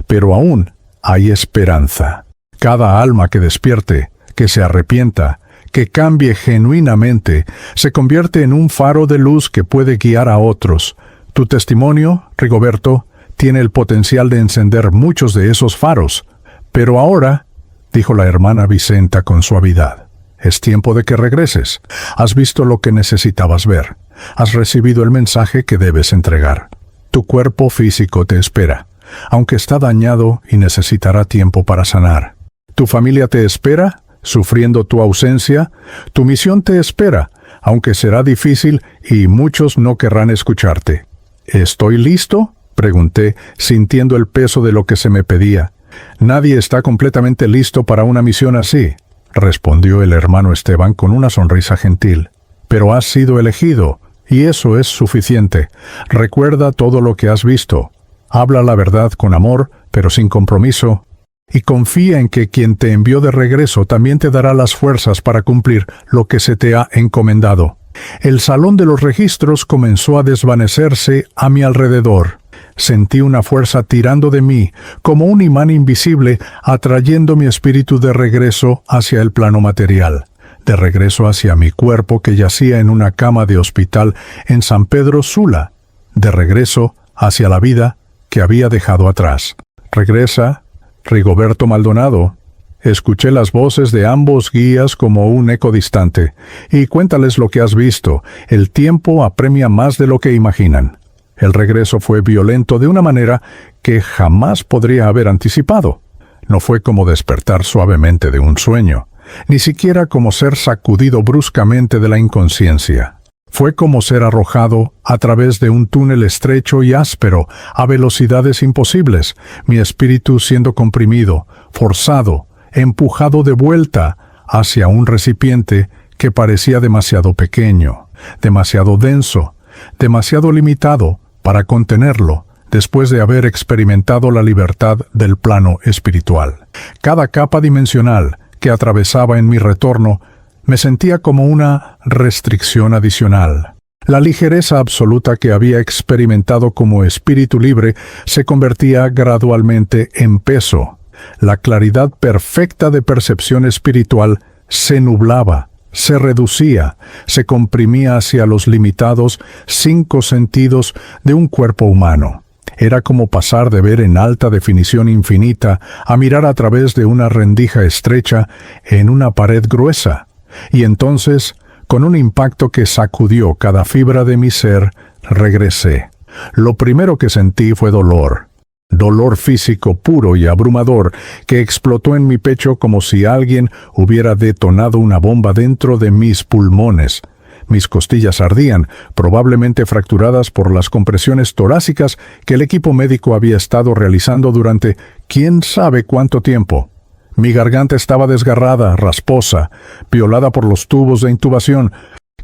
pero aún hay esperanza. Cada alma que despierte, que se arrepienta, que cambie genuinamente, se convierte en un faro de luz que puede guiar a otros. Tu testimonio, Rigoberto, tiene el potencial de encender muchos de esos faros. Pero ahora, dijo la hermana Vicenta con suavidad, es tiempo de que regreses. Has visto lo que necesitabas ver. Has recibido el mensaje que debes entregar. Tu cuerpo físico te espera, aunque está dañado y necesitará tiempo para sanar. Tu familia te espera, sufriendo tu ausencia. Tu misión te espera, aunque será difícil y muchos no querrán escucharte. ¿Estoy listo?, pregunté, sintiendo el peso de lo que se me pedía. Nadie está completamente listo para una misión así, respondió el hermano Esteban con una sonrisa gentil. Pero has sido elegido, y eso es suficiente. Recuerda todo lo que has visto. Habla la verdad con amor, pero sin compromiso, y confía en que quien te envió de regreso también te dará las fuerzas para cumplir lo que se te ha encomendado. El salón de los registros comenzó a desvanecerse a mi alrededor. Sentí una fuerza tirando de mí, como un imán invisible, atrayendo mi espíritu de regreso hacia el plano material, de regreso hacia mi cuerpo que yacía en una cama de hospital en San Pedro Sula, de regreso hacia la vida que había dejado atrás. Regresa, Rigoberto Maldonado. Escuché las voces de ambos guías como un eco distante, y cuéntales lo que has visto. El tiempo apremia más de lo que imaginan. El regreso fue violento de una manera que jamás podría haber anticipado. No fue como despertar suavemente de un sueño, ni siquiera como ser sacudido bruscamente de la inconsciencia. Fue como ser arrojado a través de un túnel estrecho y áspero, a velocidades imposibles, mi espíritu siendo comprimido, forzado, empujado de vuelta hacia un recipiente que parecía demasiado pequeño, demasiado denso, demasiado limitado para contenerlo después de haber experimentado la libertad del plano espiritual. Cada capa dimensional que atravesaba en mi retorno me sentía como una restricción adicional. La ligereza absoluta que había experimentado como espíritu libre se convertía gradualmente en peso. La claridad perfecta de percepción espiritual se nublaba, se reducía, se comprimía hacia los limitados 5 sentidos de un cuerpo humano. Era como pasar de ver en alta definición infinita a mirar a través de una rendija estrecha en una pared gruesa. Y entonces, con un impacto que sacudió cada fibra de mi ser, regresé. Lo primero que sentí fue dolor. Dolor físico puro y abrumador que explotó en mi pecho como si alguien hubiera detonado una bomba dentro de mis pulmones. Mis costillas ardían, probablemente fracturadas por las compresiones torácicas que el equipo médico había estado realizando durante quién sabe cuánto tiempo. Mi garganta estaba desgarrada, rasposa, violada por los tubos de intubación.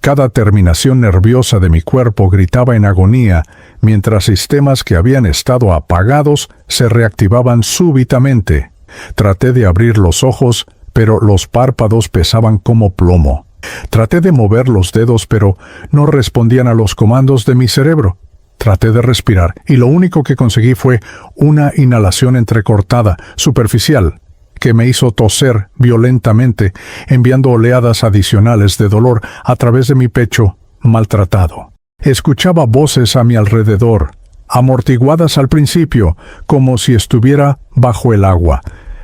Cada terminación nerviosa de mi cuerpo gritaba en agonía, mientras sistemas que habían estado apagados se reactivaban súbitamente. Traté de abrir los ojos, pero los párpados pesaban como plomo. Traté de mover los dedos, pero no respondían a los comandos de mi cerebro. Traté de respirar, y lo único que conseguí fue una inhalación entrecortada, superficial, que me hizo toser violentamente, enviando oleadas adicionales de dolor a través de mi pecho maltratado. Escuchaba voces a mi alrededor, amortiguadas al principio, como si estuviera bajo el agua.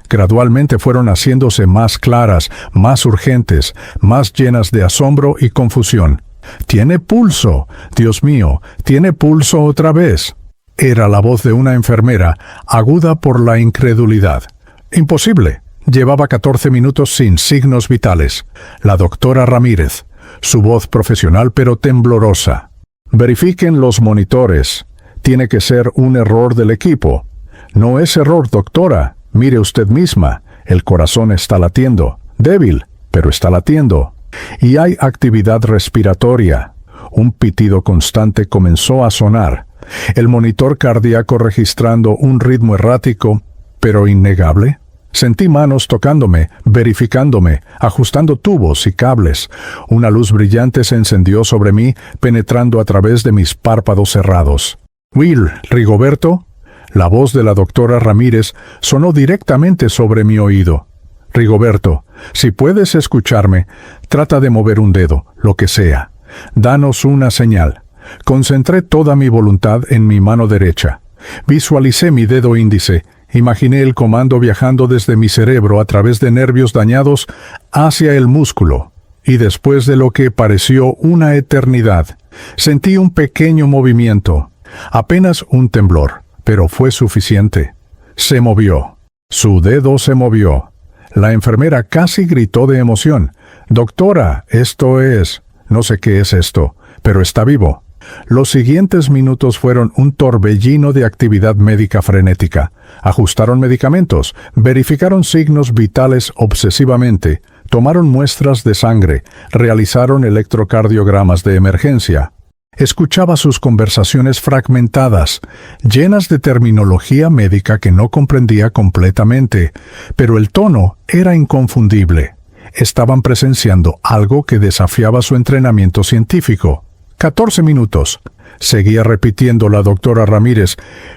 Gradualmente fueron haciéndose más claras, más urgentes, más llenas de asombro y confusión. «¡Tiene pulso! ¡Dios mío! ¡Tiene pulso otra vez!». Era la voz de una enfermera, aguda por la incredulidad. Imposible. Llevaba 14 minutos sin signos vitales. La doctora Ramírez. Su voz profesional pero temblorosa. «Verifiquen los monitores. Tiene que ser un error del equipo». «No es error, doctora. Mire usted misma. El corazón está latiendo. Débil, pero está latiendo. Y hay actividad respiratoria». Un pitido constante comenzó a sonar. El monitor cardíaco registrando un ritmo errático, pero innegable. Sentí manos tocándome, verificándome, ajustando tubos y cables. Una luz brillante se encendió sobre mí, penetrando a través de mis párpados cerrados. «Will, Rigoberto». La voz de la doctora Ramírez sonó directamente sobre mi oído. «Rigoberto, si puedes escucharme, trata de mover un dedo, lo que sea. Danos una señal». Concentré toda mi voluntad en mi mano derecha. Visualicé mi dedo índice. Imaginé el comando viajando desde mi cerebro a través de nervios dañados hacia el músculo. Y después de lo que pareció una eternidad, sentí un pequeño movimiento. Apenas un temblor, pero fue suficiente. Se movió. Su dedo se movió. La enfermera casi gritó de emoción. «Doctora, esto es... no sé qué es esto, pero está vivo». Los siguientes minutos fueron un torbellino de actividad médica frenética. Ajustaron medicamentos, verificaron signos vitales obsesivamente, tomaron muestras de sangre, realizaron electrocardiogramas de emergencia. Escuchaba sus conversaciones fragmentadas, llenas de terminología médica que no comprendía completamente, pero el tono era inconfundible. Estaban presenciando algo que desafiaba su entrenamiento científico. 14 minutos. Seguía repitiendo la doctora Ramírez,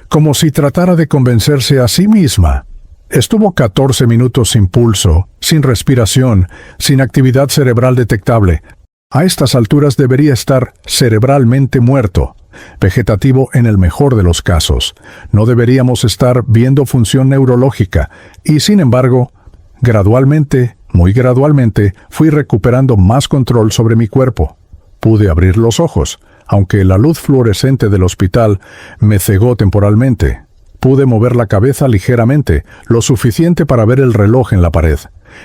como si tratara de convencerse a sí misma. Estuvo 14 minutos sin pulso, sin respiración, sin actividad cerebral detectable. A estas alturas debería estar cerebralmente muerto, vegetativo en el mejor de los casos. No deberíamos estar viendo función neurológica, y sin embargo, gradualmente, muy gradualmente, fui recuperando más control sobre mi cuerpo. Pude abrir los ojos, aunque la luz fluorescente del hospital me cegó temporalmente. Pude mover la cabeza ligeramente, lo suficiente para ver el reloj en la pared.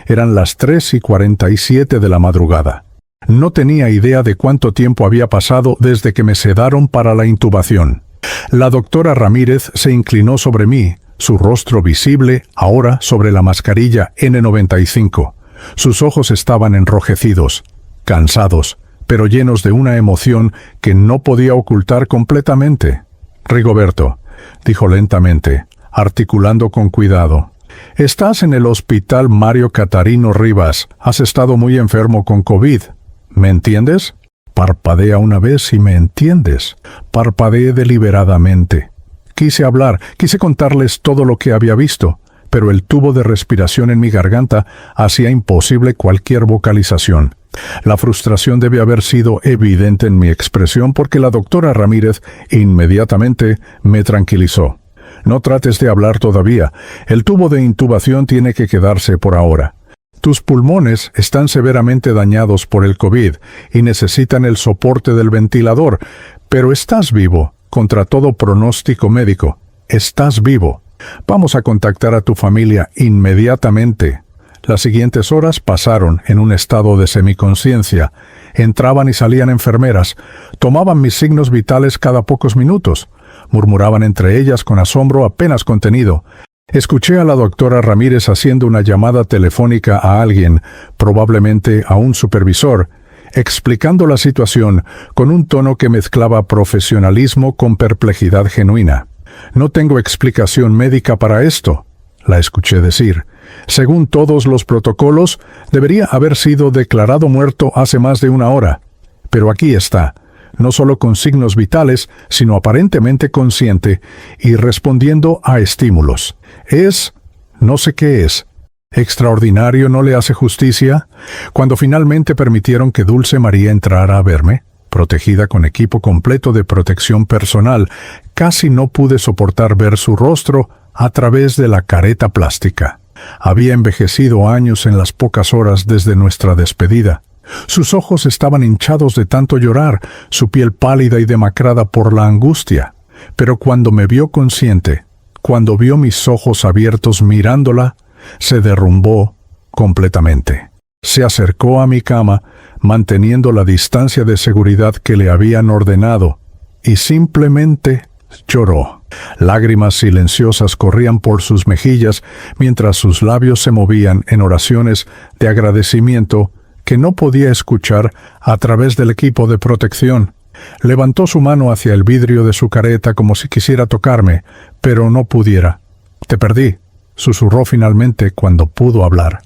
Eran las 3:47 de la madrugada. No tenía idea de cuánto tiempo había pasado desde que me sedaron para la intubación. La doctora Ramírez se inclinó sobre mí, su rostro visible ahora sobre la mascarilla N95. Sus ojos estaban enrojecidos, cansados, pero llenos de una emoción que no podía ocultar completamente. «Rigoberto», dijo lentamente, articulando con cuidado. «Estás en el hospital Mario Catarino Rivas. Has estado muy enfermo con COVID. ¿Me entiendes? Parpadea una vez si me entiendes». Parpadeé deliberadamente. Quise hablar, quise contarles todo lo que había visto. pero el tubo de respiración en mi garganta hacía imposible cualquier vocalización. La frustración debe haber sido evidente en mi expresión porque la doctora Ramírez inmediatamente me tranquilizó. No trates de hablar todavía. El tubo de intubación tiene que quedarse por ahora. Tus pulmones están severamente dañados por el COVID y necesitan el soporte del ventilador, pero estás vivo, contra todo pronóstico médico. Estás vivo. Vamos a contactar a tu familia inmediatamente. Las siguientes horas pasaron en un estado de semiconsciencia. Entraban y salían enfermeras. Tomaban mis signos vitales cada pocos minutos. Murmuraban entre ellas con asombro apenas contenido. Escuché a la doctora Ramírez haciendo una llamada telefónica a alguien, probablemente a un supervisor, explicando la situación con un tono que mezclaba profesionalismo con perplejidad genuina. «No tengo explicación médica para esto», la escuché decir. «Según todos los protocolos, debería haber sido declarado muerto hace más de una hora. Pero aquí está, no solo con signos vitales, sino aparentemente consciente y respondiendo a estímulos. No sé qué es. ¿Extraordinario no le hace justicia? Cuando finalmente permitieron que Dulce María entrara a verme, protegida con equipo completo de protección personal, casi no pude soportar ver su rostro a través de la careta plástica. Había envejecido años en las pocas horas desde nuestra despedida. Sus ojos estaban hinchados de tanto llorar, su piel pálida y demacrada por la angustia. Pero cuando me vio consciente, cuando vio mis ojos abiertos mirándola, se derrumbó completamente. Se acercó a mi cama, manteniendo la distancia de seguridad que le habían ordenado, y simplemente lloró. Lágrimas silenciosas corrían por sus mejillas mientras sus labios se movían en oraciones de agradecimiento que no podía escuchar a través del equipo de protección. Levantó su mano hacia el vidrio de su careta como si quisiera tocarme, pero no pudiera. «Te perdí», susurró finalmente cuando pudo hablar.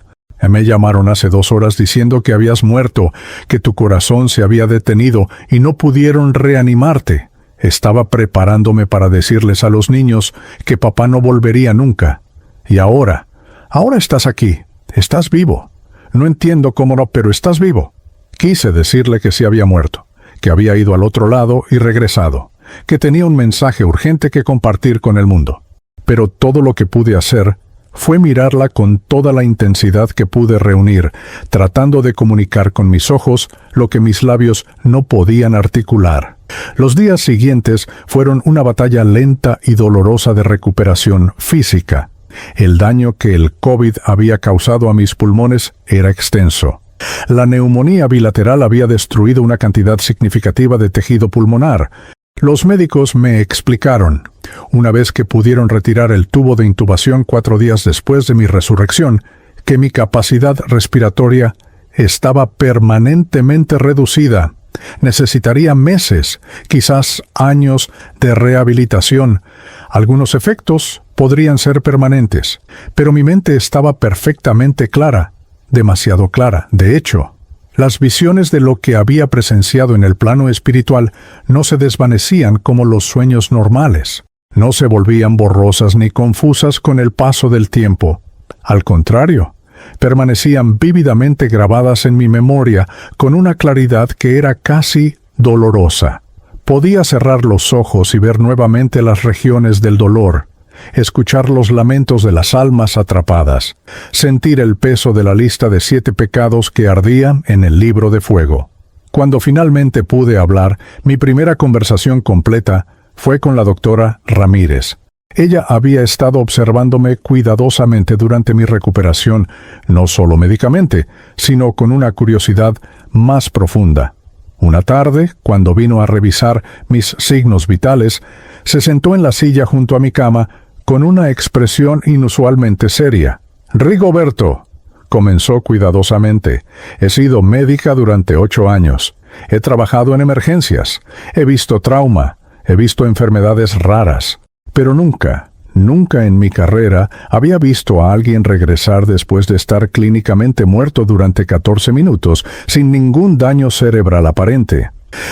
«Me llamaron hace 2 horas diciendo que habías muerto, que tu corazón se había detenido y no pudieron reanimarte. Estaba preparándome para decirles a los niños que papá no volvería nunca. Y ahora estás aquí, estás vivo. No entiendo cómo no, pero estás vivo». Quise decirle que sí había muerto, que había ido al otro lado y regresado, que tenía un mensaje urgente que compartir con el mundo. Pero todo lo que pude hacer fue mirarla con toda la intensidad que pude reunir, tratando de comunicar con mis ojos lo que mis labios no podían articular. Los días siguientes fueron una batalla lenta y dolorosa de recuperación física. El daño que el COVID había causado a mis pulmones era extenso. La neumonía bilateral había destruido una cantidad significativa de tejido pulmonar. Los médicos me explicaron, una vez que pudieron retirar el tubo de intubación 4 días después de mi resurrección, que mi capacidad respiratoria estaba permanentemente reducida. Necesitaría meses, quizás años de rehabilitación. Algunos efectos podrían ser permanentes, pero mi mente estaba perfectamente clara, demasiado clara. De hecho, las visiones de lo que había presenciado en el plano espiritual no se desvanecían como los sueños normales. No se volvían borrosas ni confusas con el paso del tiempo. Al contrario, permanecían vívidamente grabadas en mi memoria con una claridad que era casi dolorosa. Podía cerrar los ojos y ver nuevamente las regiones del dolor, escuchar los lamentos de las almas atrapadas, sentir el peso de la lista de 7 pecados que ardía en el libro de fuego. Cuando finalmente pude hablar, mi primera conversación completa fue con la doctora Ramírez. Ella había estado observándome cuidadosamente durante mi recuperación, no solo médicamente, sino con una curiosidad más profunda. Una tarde, cuando vino a revisar mis signos vitales, se sentó en la silla junto a mi cama con una expresión inusualmente seria. «Rigoberto», comenzó cuidadosamente, «he sido médica durante 8 años. He trabajado en emergencias. He visto trauma. He visto enfermedades raras. Pero nunca en mi carrera había visto a alguien regresar después de estar clínicamente muerto durante 14 minutos, sin ningún daño cerebral aparente.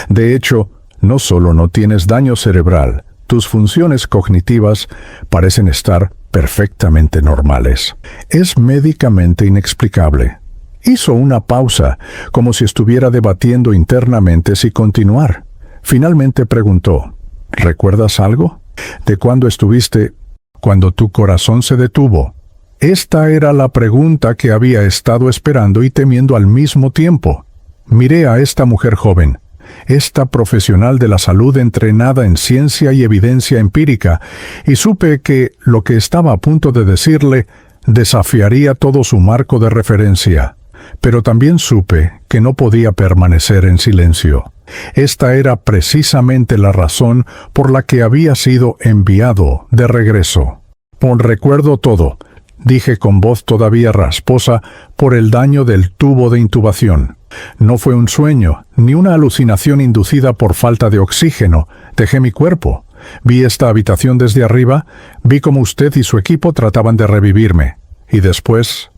De hecho, no solo no tienes daño cerebral, tus funciones cognitivas parecen estar perfectamente normales. Es médicamente inexplicable. Hizo una pausa, como si estuviera debatiendo internamente si continuar. Finalmente preguntó, ¿recuerdas algo? ¿De cuándo estuviste, cuando tu corazón se detuvo? Esta era la pregunta que había estado esperando y temiendo al mismo tiempo. Miré a esta mujer joven, esta profesional de la salud entrenada en ciencia y evidencia empírica, y supe que lo que estaba a punto de decirle desafiaría todo su marco de referencia. Pero también supe que no podía permanecer en silencio. Esta era precisamente la razón por la que había sido enviado de regreso. Recuerdo todo, dije con voz todavía rasposa por el daño del tubo de intubación. No fue un sueño, ni una alucinación inducida por falta de oxígeno. Dejé mi cuerpo. Vi esta habitación desde arriba, vi cómo usted y su equipo trataban de revivirme. Y después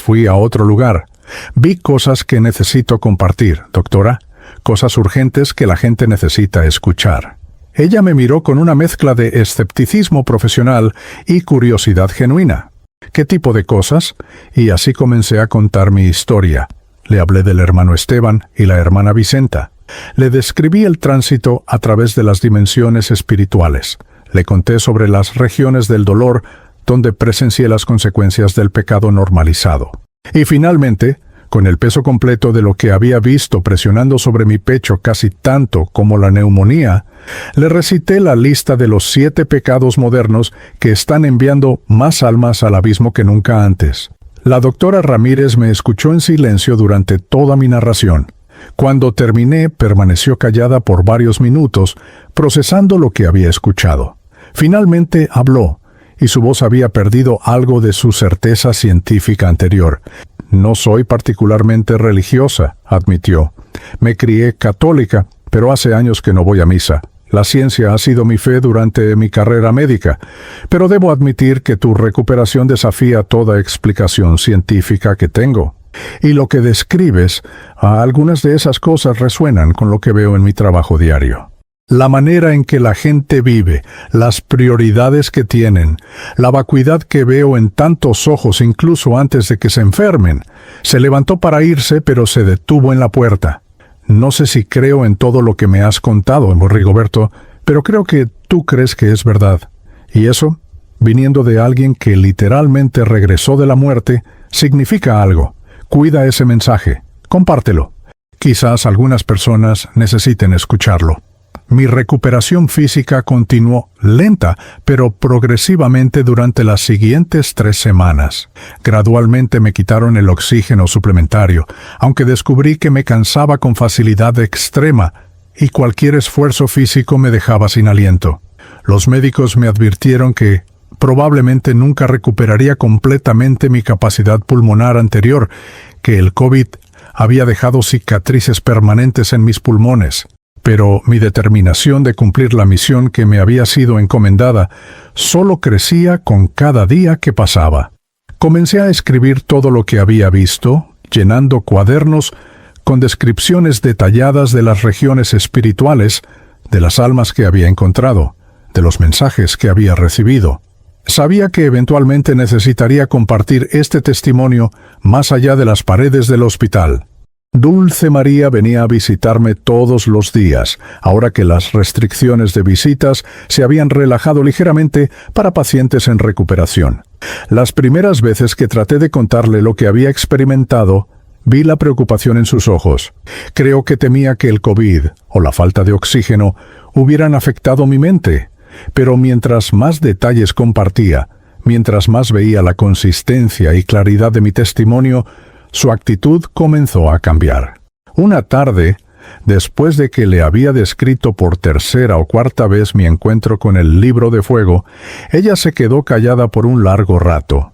fui a otro lugar. Vi cosas que necesito compartir, doctora. Cosas urgentes que la gente necesita escuchar. Ella me miró con una mezcla de escepticismo profesional y curiosidad genuina. ¿Qué tipo de cosas? Y así comencé a contar mi historia. Le hablé del hermano Esteban y la hermana Vicenta. Le describí el tránsito a través de las dimensiones espirituales. Le conté sobre las regiones del dolor donde presencié las consecuencias del pecado normalizado. Y finalmente, con el peso completo de lo que había visto presionando sobre mi pecho casi tanto como la neumonía, le recité la lista de los 7 pecados modernos que están enviando más almas al abismo que nunca antes. La doctora Ramírez me escuchó en silencio durante toda mi narración. Cuando terminé, permaneció callada por varios minutos, procesando lo que había escuchado. Finalmente habló, y su voz había perdido algo de su certeza científica anterior. No soy particularmente religiosa, admitió. Me crié católica, pero hace años que no voy a misa. La ciencia ha sido mi fe durante mi carrera médica, pero debo admitir que tu recuperación desafía toda explicación científica que tengo. Y lo que describes, algunas de esas cosas resuenan con lo que veo en mi trabajo diario. La manera en que la gente vive, las prioridades que tienen, la vacuidad que veo en tantos ojos incluso antes de que se enfermen. Se levantó para irse, pero se detuvo en la puerta. No sé si creo en todo lo que me has contado, Rigoberto, pero creo que tú crees que es verdad. Y eso, viniendo de alguien que literalmente regresó de la muerte, significa algo. Cuida ese mensaje. Compártelo. Quizás algunas personas necesiten escucharlo. Mi recuperación física continuó lenta, pero progresivamente durante las siguientes 3 semanas. Gradualmente me quitaron el oxígeno suplementario, aunque descubrí que me cansaba con facilidad extrema y cualquier esfuerzo físico me dejaba sin aliento. Los médicos me advirtieron que probablemente nunca recuperaría completamente mi capacidad pulmonar anterior, que el COVID había dejado cicatrices permanentes en mis pulmones. Pero mi determinación de cumplir la misión que me había sido encomendada solo crecía con cada día que pasaba. Comencé a escribir todo lo que había visto, llenando cuadernos con descripciones detalladas de las regiones espirituales, de las almas que había encontrado, de los mensajes que había recibido. Sabía que eventualmente necesitaría compartir este testimonio más allá de las paredes del hospital. Dulce María venía a visitarme todos los días, ahora que las restricciones de visitas se habían relajado ligeramente para pacientes en recuperación. Las primeras veces que traté de contarle lo que había experimentado, vi la preocupación en sus ojos. Creo que temía que el COVID o la falta de oxígeno hubieran afectado mi mente, pero mientras más detalles compartía, mientras más veía la consistencia y claridad de mi testimonio, su actitud comenzó a cambiar. Una tarde, después de que le había descrito por 3ª o 4ª vez mi encuentro con el libro de fuego, ella se quedó callada por un largo rato.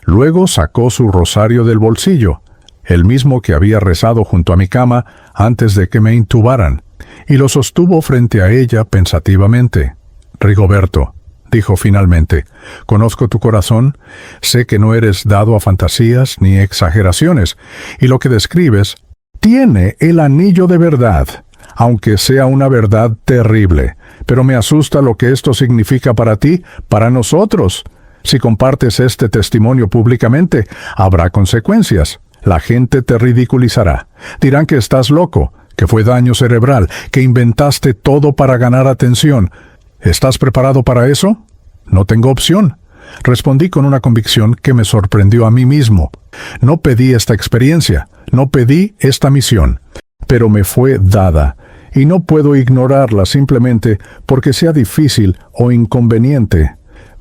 Luego sacó su rosario del bolsillo, el mismo que había rezado junto a mi cama antes de que me intubaran, y lo sostuvo frente a ella pensativamente. «Rigoberto», dijo finalmente, «conozco tu corazón, sé que no eres dado a fantasías ni exageraciones, y lo que describes tiene el anillo de verdad, aunque sea una verdad terrible. Pero me asusta lo que esto significa para ti, para nosotros. Si compartes este testimonio públicamente, habrá consecuencias. La gente te ridiculizará. Dirán que estás loco, que fue daño cerebral, que inventaste todo para ganar atención. ¿Estás preparado para eso? No tengo opción. Respondí con una convicción que me sorprendió a mí mismo. No pedí esta experiencia, no pedí esta misión, pero me fue dada, y no puedo ignorarla simplemente porque sea difícil o inconveniente.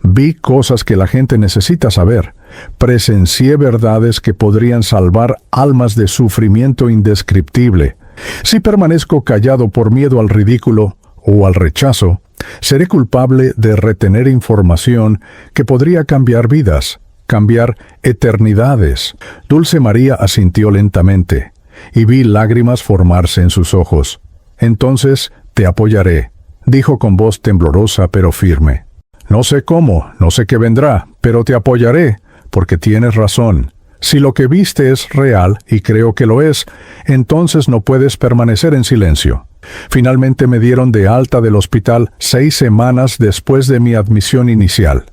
Vi cosas que la gente necesita saber. Presencié verdades que podrían salvar almas de sufrimiento indescriptible. Si permanezco callado por miedo al ridículo o al rechazo, seré culpable de retener información que podría cambiar vidas, cambiar eternidades. Dulce María asintió lentamente, y vi lágrimas formarse en sus ojos. Entonces te apoyaré, dijo con voz temblorosa pero firme. No sé cómo, no sé qué vendrá, pero te apoyaré, porque tienes razón. Si lo que viste es real, y creo que lo es, entonces no puedes permanecer en silencio. Finalmente me dieron de alta del hospital 6 semanas después de mi admisión inicial.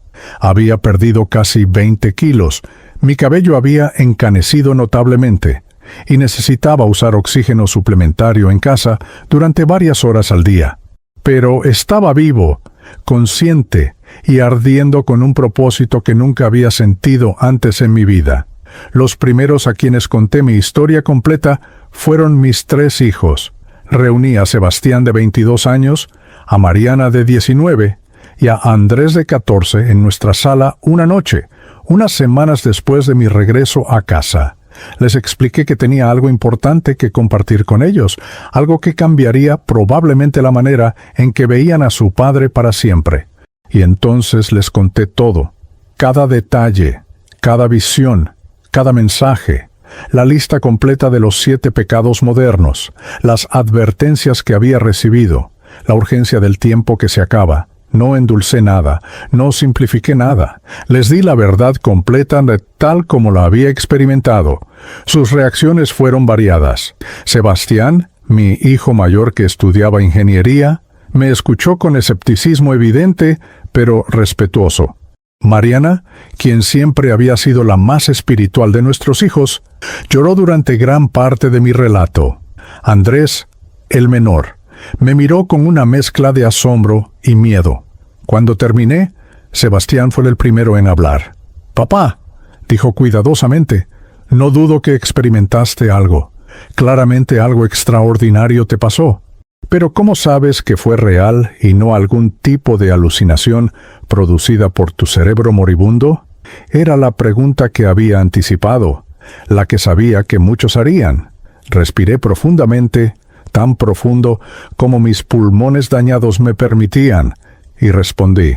Había perdido casi 20 kilos, mi cabello había encanecido notablemente, y necesitaba usar oxígeno suplementario en casa durante varias horas al día. Pero estaba vivo, consciente y ardiendo con un propósito que nunca había sentido antes en mi vida. Los primeros a quienes conté mi historia completa fueron mis 3 hijos. Reuní a Sebastián de 22 años, a Mariana de 19 y a Andrés de 14 en nuestra sala una noche, unas semanas después de mi regreso a casa. Les expliqué que tenía algo importante que compartir con ellos, algo que cambiaría probablemente la manera en que veían a su padre para siempre. Y entonces les conté todo, cada detalle, cada visión, cada mensaje, la lista completa de los 7 pecados modernos, las advertencias que había recibido, la urgencia del tiempo que se acaba. No endulcé nada, no simplifiqué nada. Les di la verdad completa de tal como la había experimentado. Sus reacciones fueron variadas. Sebastián, mi hijo mayor que estudiaba ingeniería, me escuchó con escepticismo evidente, pero respetuoso. Mariana, quien siempre había sido la más espiritual de nuestros hijos, lloró durante gran parte de mi relato. Andrés, el menor, me miró con una mezcla de asombro y miedo. Cuando terminé, Sebastián fue el primero en hablar. «Papá», dijo cuidadosamente, «no dudo que experimentaste algo. Claramente algo extraordinario te pasó. Pero ¿cómo sabes que fue real y no algún tipo de alucinación producida por tu cerebro moribundo?» Era la pregunta que había anticipado, la que sabía que muchos harían. Respiré profundamente, tan profundo como mis pulmones dañados me permitían, y respondí: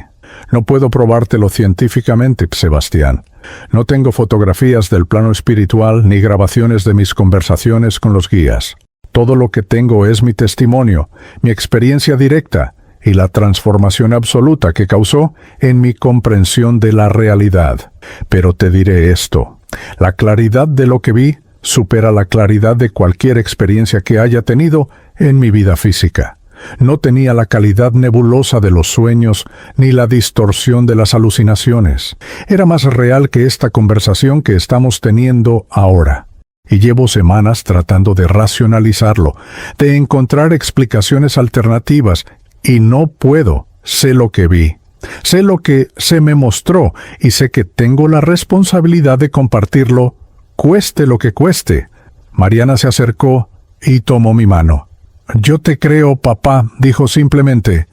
«No puedo probártelo científicamente, Sebastián. No tengo fotografías del plano espiritual ni grabaciones de mis conversaciones con los guías. Todo lo que tengo es mi testimonio, mi experiencia directa y la transformación absoluta que causó en mi comprensión de la realidad. Pero te diré esto: la claridad de lo que vi supera la claridad de cualquier experiencia que haya tenido en mi vida física. No tenía la calidad nebulosa de los sueños ni la distorsión de las alucinaciones. Era más real que esta conversación que estamos teniendo ahora. Y llevo semanas tratando de racionalizarlo, de encontrar explicaciones alternativas, y no puedo. Sé lo que vi. Sé lo que se me mostró, y sé que tengo la responsabilidad de compartirlo, cueste lo que cueste». Mariana se acercó y tomó mi mano. «Yo te creo, papá», dijo simplemente,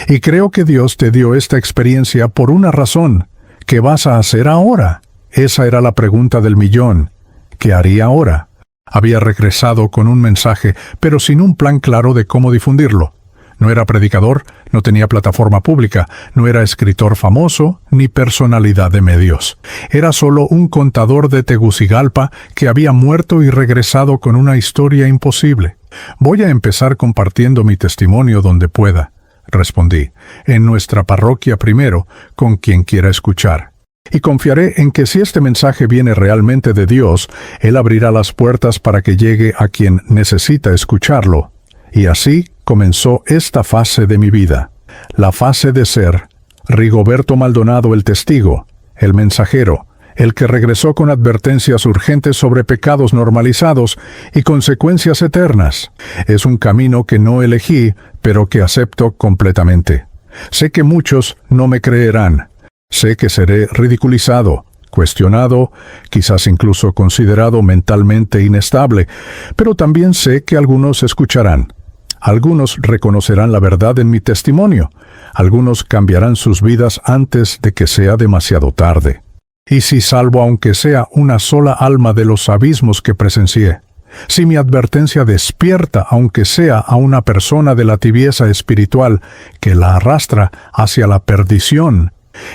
«y creo que Dios te dio esta experiencia por una razón. ¿Qué vas a hacer ahora?». Esa era la pregunta del millón. ¿Qué haría ahora? Había regresado con un mensaje, pero sin un plan claro de cómo difundirlo. No era predicador, no tenía plataforma pública, no era escritor famoso, ni personalidad de medios. Era solo un contador de Tegucigalpa que había muerto y regresado con una historia imposible. «Voy a empezar compartiendo mi testimonio donde pueda», respondí, «en nuestra parroquia primero, con quien quiera escuchar. Y confiaré en que si este mensaje viene realmente de Dios, Él abrirá las puertas para que llegue a quien necesita escucharlo». Y así comenzó esta fase de mi vida, la fase de ser Rigoberto Maldonado el testigo, el mensajero, el que regresó con advertencias urgentes sobre pecados normalizados y consecuencias eternas. Es un camino que no elegí, pero que acepto completamente. Sé que muchos no me creerán. Sé que seré ridiculizado, cuestionado, quizás incluso considerado mentalmente inestable, pero también sé que algunos escucharán. Algunos reconocerán la verdad en mi testimonio. Algunos cambiarán sus vidas antes de que sea demasiado tarde. Y si salvo aunque sea una sola alma de los abismos que presencié, si mi advertencia despierta aunque sea a una persona de la tibieza espiritual que la arrastra hacia la perdición,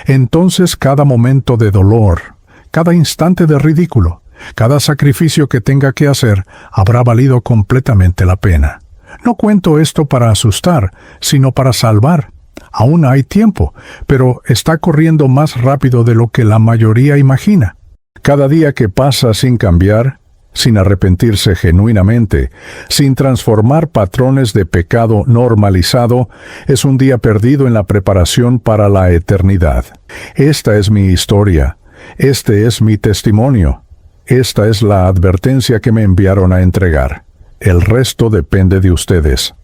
entonces cada momento de dolor, cada instante de ridículo, cada sacrificio que tenga que hacer habrá valido completamente la pena. No cuento esto para asustar, sino para salvar. Aún hay tiempo, pero está corriendo más rápido de lo que la mayoría imagina. Cada día que pasa sin cambiar, sin arrepentirse genuinamente, sin transformar patrones de pecado normalizado, es un día perdido en la preparación para la eternidad. Esta es mi historia. Este es mi testimonio. Esta es la advertencia que me enviaron a entregar. El resto depende de ustedes.